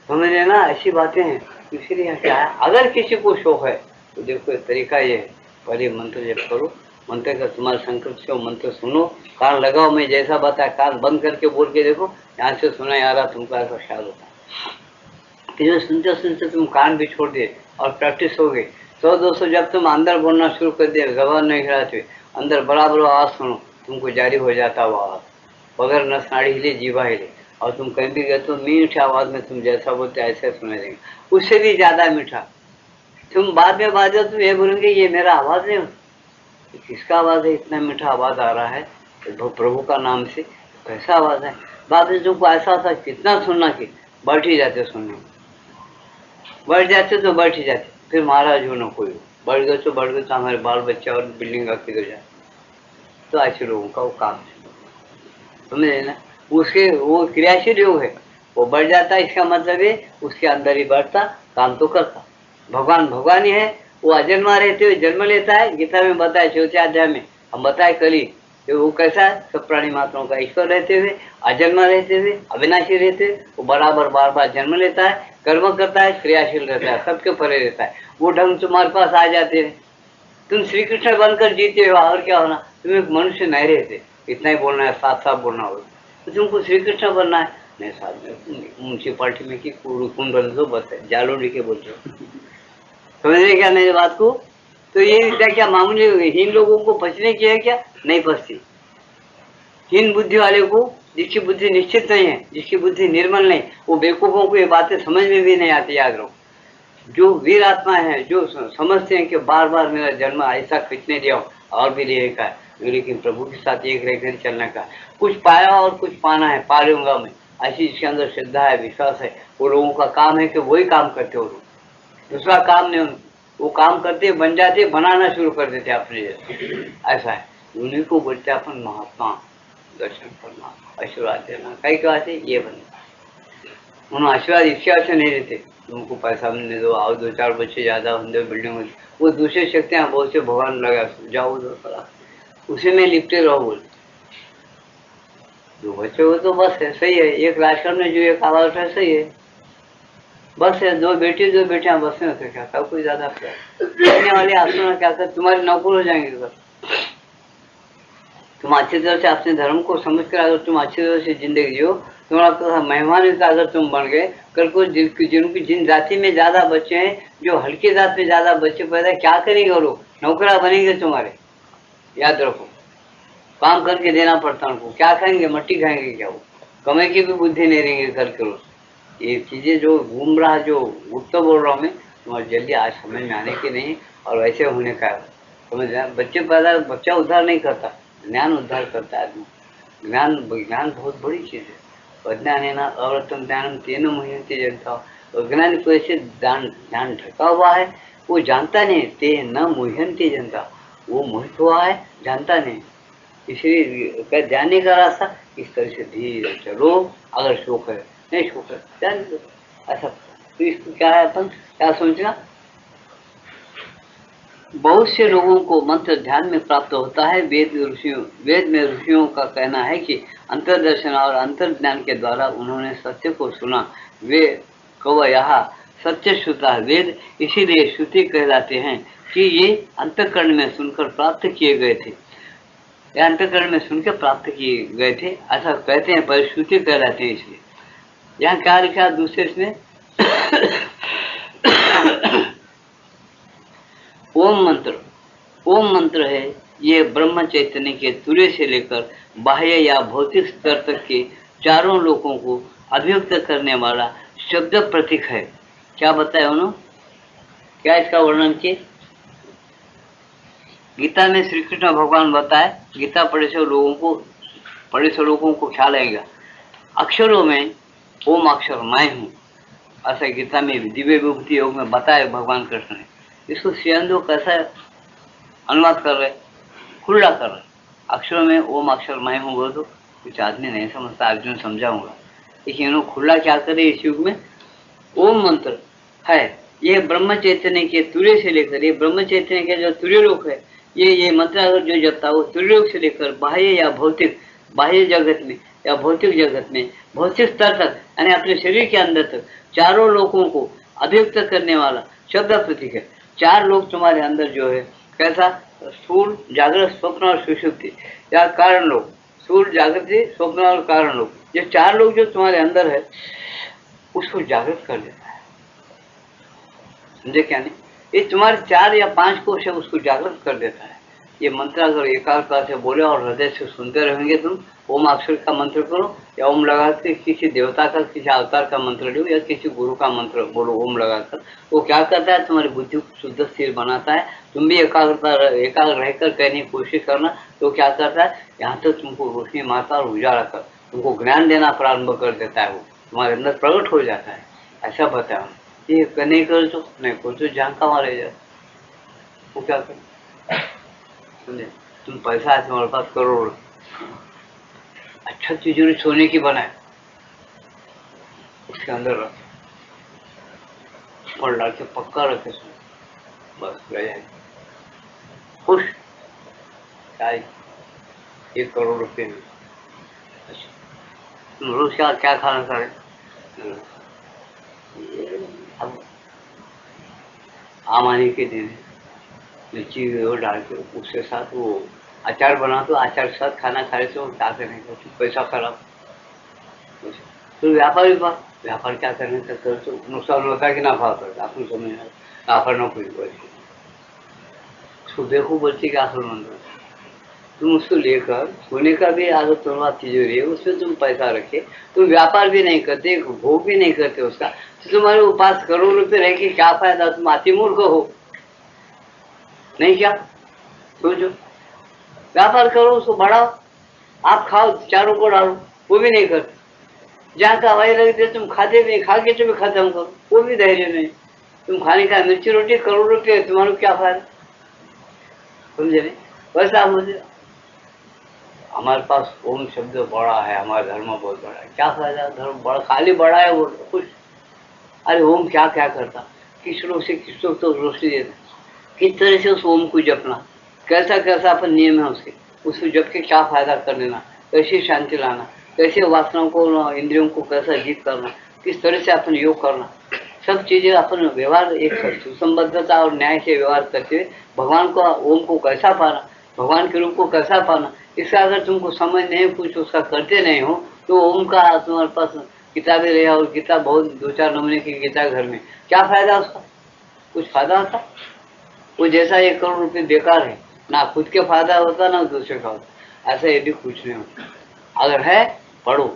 समझ लेना ऐसी बातें हैं। इसलिए क्या है, अगर किसी को शौक है तो देखो तरीका ये है, पहले मंत्र जप करो, मंत्र का तुम्हारा संकल्प से मंत्र सुनो, कान लगाओ, मैं जैसा बताया कान बंद करके बोल के देखो, यहाँ से सुना आ रहा तुमको ऐसा ख्याल होता है कि जो सुनते सुनते तुम कान भी छोड़ दिए और प्रैक्टिस हो गई। 100-200 जब तुम अंदर बोलना शुरू कर दिया, जबान नहीं हिलाते, अंदर बराबर आवाज सुनो, तुमको जारी हो जाता वो आवाज, बगैर नस नाड़ी हिले जीवा हिले, और तुम कहीं भी गए तो मीठे आवाज में तुम जैसा बोलते ऐसे सुने देंगे, उससे भी ज्यादा मीठा। तुम बाद में बात तुम ये बोलेंगे ये मेरा आवाज नहीं, किसका आवाज है, इतना मीठा आवाज आ रहा है तो प्रभु का नाम से, कैसा आवाज है। बाद में तुमको ऐसा होता कितना सुनना कि बैठ ही जाते सुनने, बैठ जाते तो बैठ ही जाते, फिर महाराज हो न कोई हो, बढ़ गए तो बढ़ गए, तो हमारे बाल बच्चे और बिल्डिंग का किधर जाए, तो ऐसे लोगों का वो काम है, समझे ना। उसके वो क्रियाशील योग है, वो बढ़ जाता है, इसका मतलब है उसके अंदर ही बढ़ता, काम तो करता। भगवान भगवान ही है, वो अजन्मा रहते हुए जन्म लेता है, गीता में बताया 4थे अध्याय में हम बताए कल ही, वो कैसा है, सब प्राणी मात्राओं का ईश्वर रहते हुए, अजन्मा रहते हुए, अविनाशी रहते हुए, वो बराबर बार बार जन्म लेता है, कर्म करता है, क्रियाशील रहता है, सबके परे रहता है, वो ढंग तुम्हारे पास आ जाते हैं, तुम श्री कृष्ण बनकर जीते हो, और क्या होना, तुम एक मनुष्य नहीं रहते, इतना ही बोलना है, साफ साफ बोलना होगा, तो तुमको श्री कृष्ण बनना है, नहीं साहब म्यूनसिपालिटी में की कौन बन दो बस है, जालो लिखे बोलते हो, समझे क्या मेरी बात को। तो ये विद्या क्या मामूली हीन लोगों को बचने की है क्या, नहीं बचती। हीन बुद्धि वाले को, जिसकी बुद्धि निश्चित नहीं है, जिसकी बुद्धि निर्मल नहीं, वो बेवकूफों को ये बातें समझ में भी नहीं आती, याद रहो। जो वीर आत्मा है, जो समझते हैं कि बार बार मेरा जन्म ऐसा कितने दिया और भी लेने का है, लेकिन प्रभु के साथ एक रहकर चलने का, कुछ पाया और कुछ पाना है, पा लूंगा मैं, ऐसी जिसके अंदर श्रद्धा है, विश्वास है, वो लोगों का काम है कि वही काम करते हो, दूसरा काम नहीं, वो काम करते बन जाते, बनाना शुरू कर देते अपने जैसे, ऐसा है, उन्हीं को बोलते अपन महात्मा, दर्शन करना, आशीर्वाद देना, कई क्या ये बने, उन्होंने आशीर्वाद इच्छा से नहीं देते, तुमको पैसा मिलने दो, आओ 2-4 बच्चे ज्यादा होंगे बिल्डिंग में, वो दूसरे शक्तियां बहुत से भगवान लगा, जाओ उधर उसी में लिपटे रहो, बोल जो बच्चे हो तो बस है, सही है, एक राजस्थान में जो एक आवाज है सही है, बस है, 2 बेटियां बस में होते, क्या कोई ज्यादा करने वाले आसमान क्या कर, तुम्हारे नौकर हो जाएंगे, तुम अच्छी तरह से अपने धर्म को समझ कर अगर तुम अच्छी तरह से जिंदगी जियो, तुम्हारा मेहमान का अगर तुम बन गए, कल को जिनकी जिन जाति में ज्यादा बच्चे हैं, जो हल्की जात में ज्यादा बच्चे पैदा, क्या करेंगे वो लोग, नौकरा बनेंगे तुम्हारे, याद रखो, काम करके देना पड़ता उनको, क्या खाएंगे, मट्टी खाएंगे क्या, वो कमाई की भी बुद्धि नहीं रहेंगे कर के रोज, ये चीजें जो घूम रहा, जो उठता बोल रहा हूँ मैं, तुम्हारी जल्दी आज समझ में आने की नहीं, और वैसे होने का समझ में, बच्चे पैदा, बच्चा उद्धार नहीं करता, ज्ञान उद्धार करता है आदमी, ज्ञान विज्ञान बहुत बड़ी चीज है, अज्ञान अवरतम ज्ञानम तेन मुह्यन्ति जनता, अज्ञान को ऐसे ध्यान ढका हुआ है, वो जानता नहीं, ते न मुह्यन्ति जनता, वो मोहित हुआ है, जानता नहीं, इसलिए जानने का रास्ता इस तरह से धीरे चलो, अगर शोक है नहीं शोक है जान दो, ऐसा तो इसको क्या है, अपन क्या सोचना, बहुत से लोगों को मंत्र ध्यान में प्राप्त होता है, वेद में ऋषियों का कहना है कि अंतर्दर्शन और अंतर्ज्ञान के द्वारा उन्होंने सत्य को सुना, वे कवयः सत्य श्रुता वेद, इसीलिए श्रुति कहलाते हैं कि ये अंतःकरण में सुनकर प्राप्त किए गए थे, ये अंतःकरण में सुनकर प्राप्त किए गए थे, ऐसा कहते हैं, पर श्रुति कहलाते हैं। इसलिए यहाँ क्या लिखा दूसरे इसमें ओम मंत्र है, ये ब्रह्म चैतन्य के तुल्य से लेकर बाह्य या भौतिक स्तर तक के चारों लोगों को अभिव्यक्त करने वाला शब्द प्रतीक है। क्या बताया उन्होंने, क्या इसका वर्णन किए, गीता में श्री कृष्ण भगवान बताए, गीता पढ़े से लोगों को ख्याल आएगा, अक्षरों में ओम अक्षर मैं हूँ, ऐसा गीता में दिव्य विभूति योग में बताया भगवान कृष्ण ने। इसको सियंदो कैसा अनुवाद कर रहे, खुला कर रहे, अक्षरों में ओम अक्षर मैं हूँ बोल दो, कुछ आदमी नहीं समझता, अर्जुन समझाऊंगा, लेकिन खुला क्या करे इस युग में, ओम मंत्र है। ये ब्रह्म चैतन्य के तुर्य से लेकर, ये ब्रह्म चैतन्य के जो तुर्य लोक है, ये मंत्र अगर जो जपता है वो तुर्य लोक से लेकर बाह्य या भौतिक, बाह्य जगत में या भौतिक जगत में, भौतिक स्तर तक यानी अपने शरीर के अंदर तक चारों लोगों को अभिव्यक्त करने वाला शब्द प्रतीक है। चार लोग तुम्हारे अंदर जो है, कैसा, स्थूल, जागृत, स्वप्न और सुषुप्ति, या कारण लोग, स्थूल, जागृति, स्वप्न और कारण लोग, ये चार लोग जो तुम्हारे अंदर है उसको जागृत कर देता है। समझे क्या नहीं, ये तुम्हारे 4 या 5 कोश है उसको जागृत कर देता है। ये मंत्र अगर एकाग्रता से बोले और हृदय से सुनते रहेंगे तुम, ओम अक्षर का मंत्र करो या ओम लगाकर किसी देवता का, किसी अवतार का मंत्र लो या किसी गुरु का मंत्र बोलो ओम लगाकर, वो क्या करता है, तुम्हारी बुद्धि को शुद्ध स्थिर बनाता है। तुम भी एकाग्र रहकर कहने की कोशिश करना, तो क्या करता है, यहाँ तक तुमको रोशनी मारता और उजाला कर तुमको ज्ञान देना प्रारंभ कर देता है, वो तुम्हारे अंदर प्रकट हो जाता है। ऐसा बताया ये नहीं कर तो नहीं कर तो जान का मारे जाए, वो क्या कर, समझे, तुम पैसा है तुम्हारे पास करोड़, अच्छा तिजोरी सोने की बनाए, उसके अंदर रख और डाल के पक्का रखे, बस गए खुश, 1 करोड़ रुपये में। अच्छा तुम रोज क्या खाना करे, अब आमानी के दिन लीची वो डाल के उसके साथ वो अचार बना, तो अचार के साथ खाना खाने से वो क्या करने का, पैसा खराब। तो व्यापारी का व्यापार क्या करने का कर, तो नुकसान होता है कि नफा होता है, आपको समझ में व्यापार न कोई बोलती, उसको देखो बोलती कि आखिर मंदिर तुम उसको लेकर सोने का भी आदत तुम्हारा तिजोरी है, उसमें तुम पैसा रखे, तुम व्यापार भी नहीं करते, भोग भी नहीं करते उसका, तो तुम्हारे पास करोड़ रुपए रह के क्या फायदा, तुम अति मूर्ख हो नहीं, क्या सोचो, व्यापार करो, उसको बढ़ाओ, आप खाओ, चारों को डालो, वो भी नहीं करते, जहाँ का हवाई लगते तुम खाते भी, खा के तुम्हें खत्म करो, वो भी धैर्य नहीं, तुम खाने का मिर्ची रोटी करोड़ रुपये, तुम्हारा क्या फायदा, समझे नहीं, वैसा मुझे हमारे पास ओम शब्द बड़ा है, हमारा धर्म बहुत बड़ा है, क्या फायदा धर्म बड़ा, खाली बड़ा है वो कुछ, अरे ओम क्या क्या करता, किस लोग से किस लोग तो रोशनी देता, किस तरह से उस ओम को जपना, कैसा कैसा अपन नियम है उसको जप के क्या फायदा कर लेना, कैसे शांति लाना, कैसे वासनाओं को, इंद्रियों को कैसा जीत करना, किस तरह से अपन योग करना, सब चीजें अपन व्यवहार एक सुसंबद्धता और न्याय से व्यवहार करते हुए भगवान को, ओम को कैसा पाना, भगवान के रूप को कैसा पाना, इसका अगर तुमको समझ नहीं, कुछ उसका करते नहीं हो, तो ओम का तुम्हारे पास किताबें रहे और गीता बहुत 2-4 नमूने की गीता घर में, क्या फायदा उसका, कुछ फायदा होता, वो जैसा 1 करोड़ रुपये बेकार है, ना खुद के फायदा होता ना दूसरे का होता, ऐसा यदि कुछ नहीं होता। अगर है पढ़ो,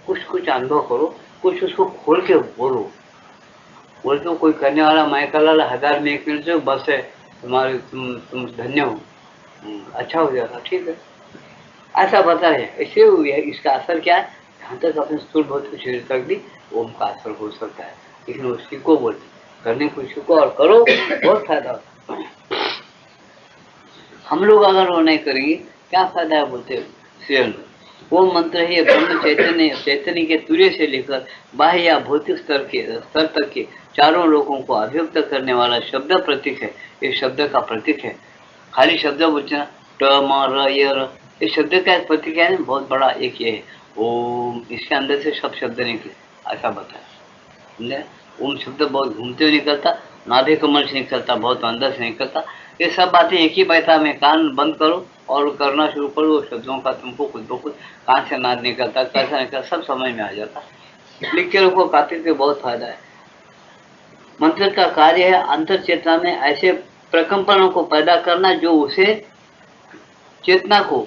कुछ अनुभव करो, कुछ उसको खोल के बोलो, बोल तो कोई करने वाला माइकल 1000 में 1 मिनट से बस है तुम्हारे, तुम धन्य हो, अच्छा हो जाता, ठीक है, ऐसा बता है, ऐसे हुई है। इसका असर क्या है, जहाँ तक अपने स्थूल भौतिक शरीर तक भी ओम का असर हो सकता है, लेकिन वो सीखो, बोलते करने को सीखो और करो, बहुत फायदा होता है। हम लोग अगर वो नहीं करेंगे क्या फायदा है, बोलते स्वयं वो मंत्र है ब्रह्म चैतन्य के तुर्य से लेकर बाह्य या भौतिक स्तर तक के चारों लोगों को अभिव्यक्त करने वाला शब्द प्रतीक है। ये शब्द का प्रतीक है, खाली शब्द बोलना ट म र य र, इस शब्द का प्रतीक है, बहुत बड़ा एक ये है ओम, इसके अंदर से सब शब्द निकले, ऐसा बताया। ओम शब्द बहुत घूमते हुए निकलता, नाभि कमल से निकलता, बहुत अंदर से निकलता, ये सब बातें एक ही बैठा में, कान बंद करो और करना शुरू करो, शब्दों का तुमको खुद ब खुद कहाँ से नाद निकलता, कैसा निकलता, सब समझ में आ जाता। लिख के रखो कापी पे, बहुत फायदा है। मंत्र का कार्य है अंतर चेतना में ऐसे प्रकंपनों को पैदा करना जो उसे चेतना को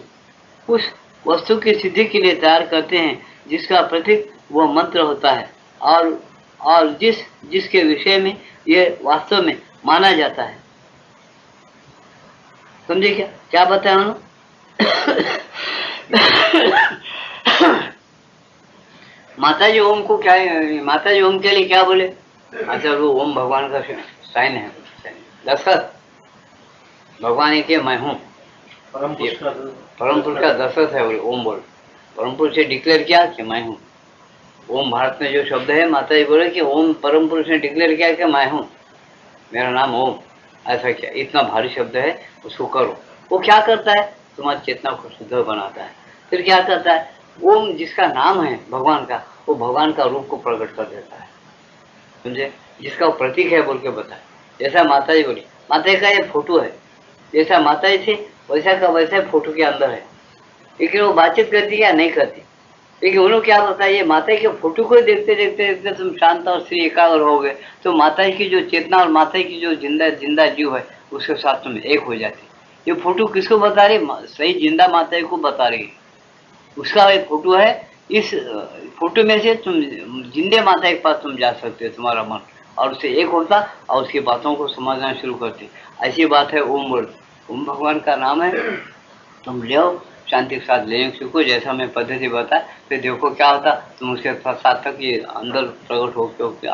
उस वस्तु की सिद्धि के लिए तैयार करते हैं जिसका प्रतीक वह मंत्र होता है और जिसके विषय में यह वास्तव में माना जाता है। समझे क्या बताया उन्होंने? माताजी ओम को क्या, माताजी ओम के लिए क्या बोले? अच्छा वो ओम भगवान का साइन है, दशरथ भगवान एक मैं हूँ, परम पुरुष का दशरथ है, बोले ओम बोल, परम पुरुष से डिक्लेयर किया कि मैं हूँ, ओम भारत में जो शब्द है, माता जी बोले कि ओम परम पुरुष ने डिक्लेयर किया कि मैं हूँ, मेरा नाम ओम। ऐसा क्या, इतना भारी शब्द है, उसको करो। वो क्या करता है, तुम्हारी चेतना को शुद्ध बनाता है। फिर क्या करता है, ओम जिसका नाम है भगवान का, वो भगवान का रूप को प्रकट कर देता है, समझे, जिसका वो प्रतीक है बोल के बताए। जैसा माता जी बोली, माता जी का ये फोटो है, जैसा माता जी थे वैसा का वैसा फोटो के अंदर है। लेकिन वो बातचीत करती या नहीं करती, लेकिन उन्होंने क्या बताया, ये माता जी के फोटो को देखते देखते देखते तुम शांत और श्री एकाग्र हो गए, तो माता जी की जो चेतना और माता जी की जो जिंदा जिंदा जीव है उसके साथ तुम एक हो जाते। ये फोटो किसको बता रही, सही जिंदा माता जी को बता रही है। उसका एक फोटो है, इस फोटो में से तुम जिंदे माता के पास तुम जा सकते हो, तुम्हारा मन और उससे एक होता और उसकी बातों को समझना शुरू करते। ऐसी बात है ओम वर्ड, ओम भगवान का नाम है, तुम ले शांति के साथ लेने सीखो, जैसा मैं पद्धति बताया। फिर देखो क्या होता, तुम उसके साथ तक ये अंदर प्रकट होके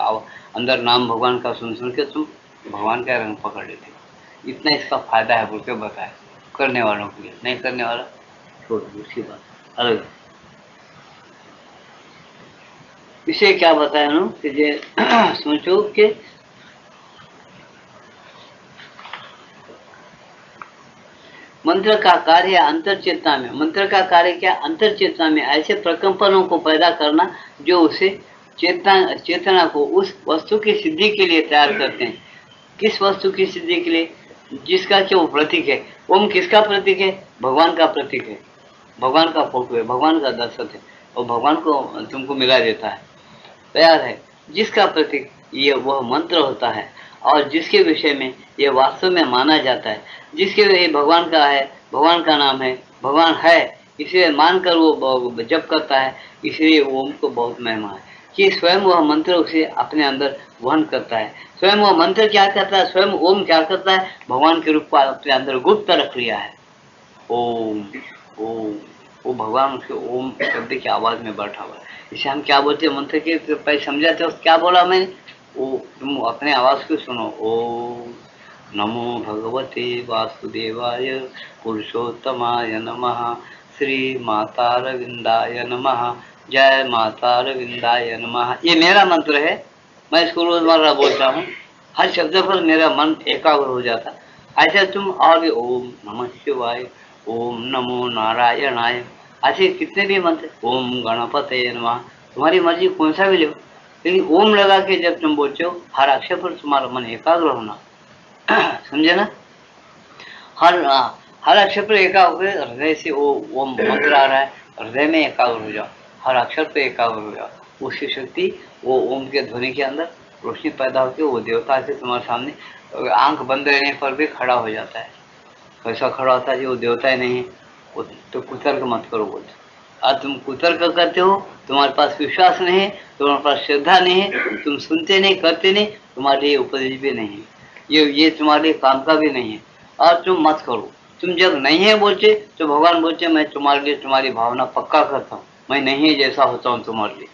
अंदर नाम भगवान का सुन सुन के तुम भगवान का रंग पकड़ लेते हो। इतना इसका फायदा है बोल के बताया करने वालों के लिए, नहीं करने वाला छोड़ दो, उसकी बात अलग। इसे क्या बताया ना कि ये सोचो कि मंत्र का कार्य अंतर चेतना में, मंत्र का कार्य क्या, अंतर चेतना में ऐसे प्रकंपनों को पैदा करना जो उसे चेतना को उस वस्तु की सिद्धि के लिए तैयार करते हैं। किस वस्तु की सिद्धि के लिए, जिसका कि वो प्रतीक है। ओम किसका प्रतीक है, भगवान का प्रतीक है, भगवान का फोटो है, भगवान का दर्शक है, और भगवान को तुमको मिला देता है, तैयार है। जिसका प्रतीक ये वह मंत्र होता है और जिसके विषय में ये वास्तव में माना जाता है, जिसके ये भगवान का है, भगवान का नाम है, भगवान है, इसे मानकर वो जप करता है, इसलिए ओम को बहुत महिमा है कि स्वयं वह मंत्र उसे अपने अंदर वहन करता है। स्वयं वह मंत्र क्या करता है, स्वयं ओम क्या करता है, भगवान के रूप को अपने अंदर गुप्त रख लिया है। ओम ओम, वो भगवान उसके ओम शब्द की आवाज में बैठा हुआ है। इसे हम क्या बोलते हैं, मंत्र के पहले समझाते हो क्या बोला मैंने, वो तुम अपने आवाज को सुनो। ओम नमो भगवते वासुदेवाय पुरुषोत्तमाय नमः, श्री माता रविंदाय नमः, जय माता रविंदाय नमः। ये मेरा मंत्र है, मैं इसको रोजमर्रा बोलता हूँ, हर शब्द पर मेरा मन एकाग्र हो जाता। ऐसे तुम और भी ओम नमः शिवाय, ओम नमो नारायणाय, ऐसे कितने भी मंत्र, ओम गणपते नमः, तुम्हारी मर्जी कौन सा भी लो, लेकिन ओम लगा के जब तुम बोलते हो, हर अक्षर पर तुम्हारा मन एकाग्र होना, समझे ना। हर हर अक्षर पर एकाग्र, हृदय से वो ओम मंत्र आ रहा है, हृदय में एकाग्र हो जाओ, हर अक्षर पर एकाग्र हो जाओ। उसकी शक्ति वो ओम के ध्वनि के अंदर रोशनी पैदा होकर वो देवता से तुम्हारे सामने आंख बंद रहने पर भी खड़ा हो जाता है। कैसा खड़ा होता है, वो देवता ही नहीं है, वो तो कुतर्क मत करो बोलते। आज तुम कुतर्क करते हो, तुम्हारे पास विश्वास नहीं है, तुम्हारे पास श्रद्धा नहीं है, तुम सुनते नहीं, करते नहीं, तुम्हारे लिए उपदेश भी नहीं है, ये तुम्हारे लिए काम का भी नहीं है, और तुम मत करो। तुम जब नहीं है बोलते तो भगवान बोलते मैं तुम्हारे लिए तुम्हारी भावना पक्का करता हूँ, मैं नहीं है जैसा होता हूँ तुम्हारे लिए।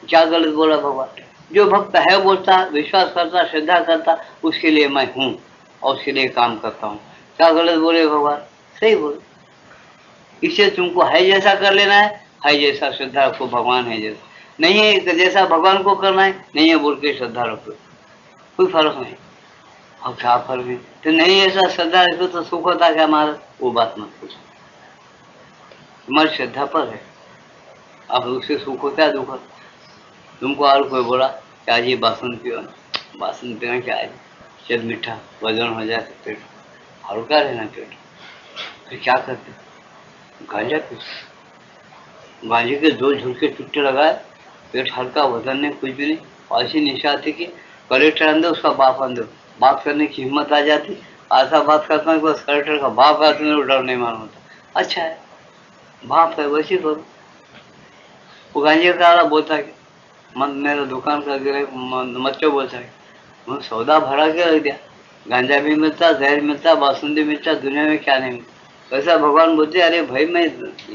क्या गलत बोला भगवान, जो भक्त है बोलता, विश्वास करता, श्रद्धा करता, उसके लिए मैं हूँ और उसके लिए काम करता हूँ। क्या गलत बोले भगवान, सही बोले। इसे तुमको है जैसा कर लेना है जैसा श्रद्धा रखो, भगवान है जैसा, नहीं है जैसा भगवान को करना है, नहीं है बोल के श्रद्धा रखो, कोई फर्क नहीं। और क्या फर्क है, तो नहीं ऐसा श्रद्धा रखो तो सुख होता क्या हमारा, वो बात मत पूछो, तुम्हारी श्रद्धा पर है, अब उससे सुख होता है दुख। तुमको और कोई बोला क्या जी बासन पियो, बासन पीना क्या है, जब मीठा वजन हो जाए तो पेट हल्का रहना, पेट फिर क्या करते, गांजा पीते, गांजे के 2 झुलके चुट्टे लगाए, पेट हल्का, वजन नहीं, कुछ भी नहीं। ऐसी निशा आती कि कलेक्टर अंदर उसका बाप अंदर, बात करने की हिम्मत आ जाती। ऐसा बात करता है बस कलेक्टर का बाप है, तुम्हें डर नहीं मालूम होता, अच्छा है बाप है वैसे करो। वो गांजे का बोलता है मन मेरा दुकान का मच्चो बोलता है, वो सौदा भरा के रख दिया, गांजा भी मिलता, जहर मिलता, बासुंदी मिलता, दुनिया में क्या नहीं मिलता। वैसा भगवान बोलते अरे भाई मैं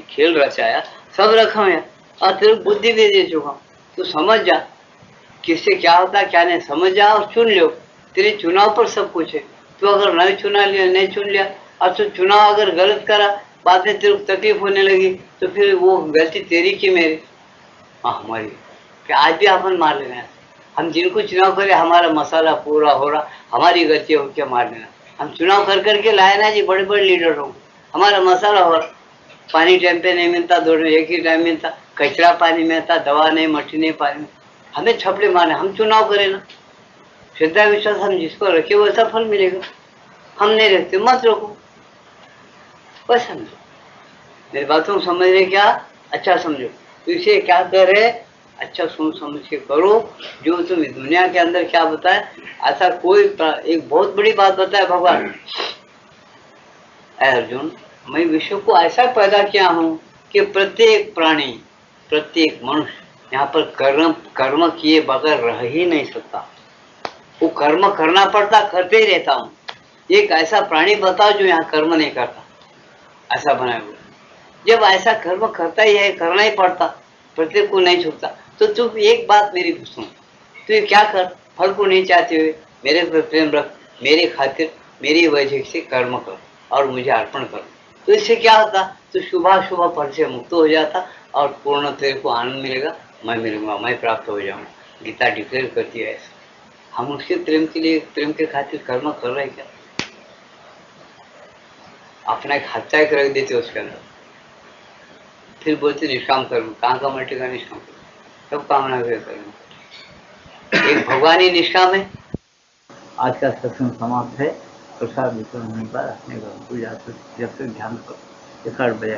खेल रचाया, सब रखा हूँ और तेरे बुद्धि भी दे चुका हूँ, तो समझ जा किससे क्या होता क्या नहीं, समझ जा और चुन लो। तेरे चुनाव पर सब कुछ है, तू अगर नहीं चुना लिया, नहीं चुन लिया और तू चुनाव अगर गलत करा, बाद में तेरे को तकलीफ होने लगी तो फिर वो गलती तेरी की मेरी, हाँ हमारी कि आज भी अपन मार लेना है। हम जिनको चुनाव करे हमारा मसाला पूरा हो रहा, हमारी गलती हो क्या मार लेना। हम चुनाव कर करके लाए ना जी, बड़े बड़े लीडर हो, हमारा मसाला हो रहा, पानी टाइम पे नहीं मिलता, दोनों एक ही टाइम मिलता, कचरा पानी मिलता, दवा नहीं, मट्टी नहीं, पानी, हमें छपड़े मारने। हम चुनाव करें ना, श्रद्धा विश्वास हम जिसको रखे वैसा फल मिलेगा। हम नहीं रखते मत रखो, बस समझो मेरी बातों को समझ रहे क्या, अच्छा समझो। तो इसे क्या करे, अच्छा सोच समझ के करो। जो तुम दुनिया के अंदर क्या बताए, ऐसा कोई एक बहुत बड़ी बात बताए भगवान, अर्जुन मैं विश्व को ऐसा पैदा किया हूँ कि प्रत्येक प्राणी, प्रत्येक मनुष्य यहाँ पर कर्म कर्म किए बगैर रह ही नहीं सकता। वो कर्म करना पड़ता, करते ही रहता हूँ। एक ऐसा प्राणी बताओ जो यहाँ कर्म नहीं करता, ऐसा बनाया हुआ। जब ऐसा कर्म करता ही है, करना ही पड़ता, प्रत्येक को नहीं छूटता, तो तुम एक बात मेरी सुन, तू ये क्या कर, फल को नहीं चाहते हुए मेरे पर प्रेम रख, मेरे खातिर मेरी वजह से कर्म कर और मुझे अर्पण कर। तो इससे क्या होता, तो शुभ शुभ फल से मुक्त हो जाता और पूर्ण तेरे को आनंद मिलेगा, मैं मिलूंगा, मैं प्राप्त हो जाऊंगा। गीता डिक्लेयर करती है ऐसा। हम उसके प्रेम के लिए, प्रेम के खातिर कर्म कर रहे हैं क्या? अपना एक हत्या एक रख देते उसके अंदर, फिर बोलते निष्काम कर्म। कहाँ का मटेगा निष्काम कर्म, सब कामना के कर्म। एक भगवान ही निष्काम है। आज का सत्संग समाप्त है। प्रसाद वितरण होने पर अपने घर को जाकर जब तक ध्यान करो, 1 बजे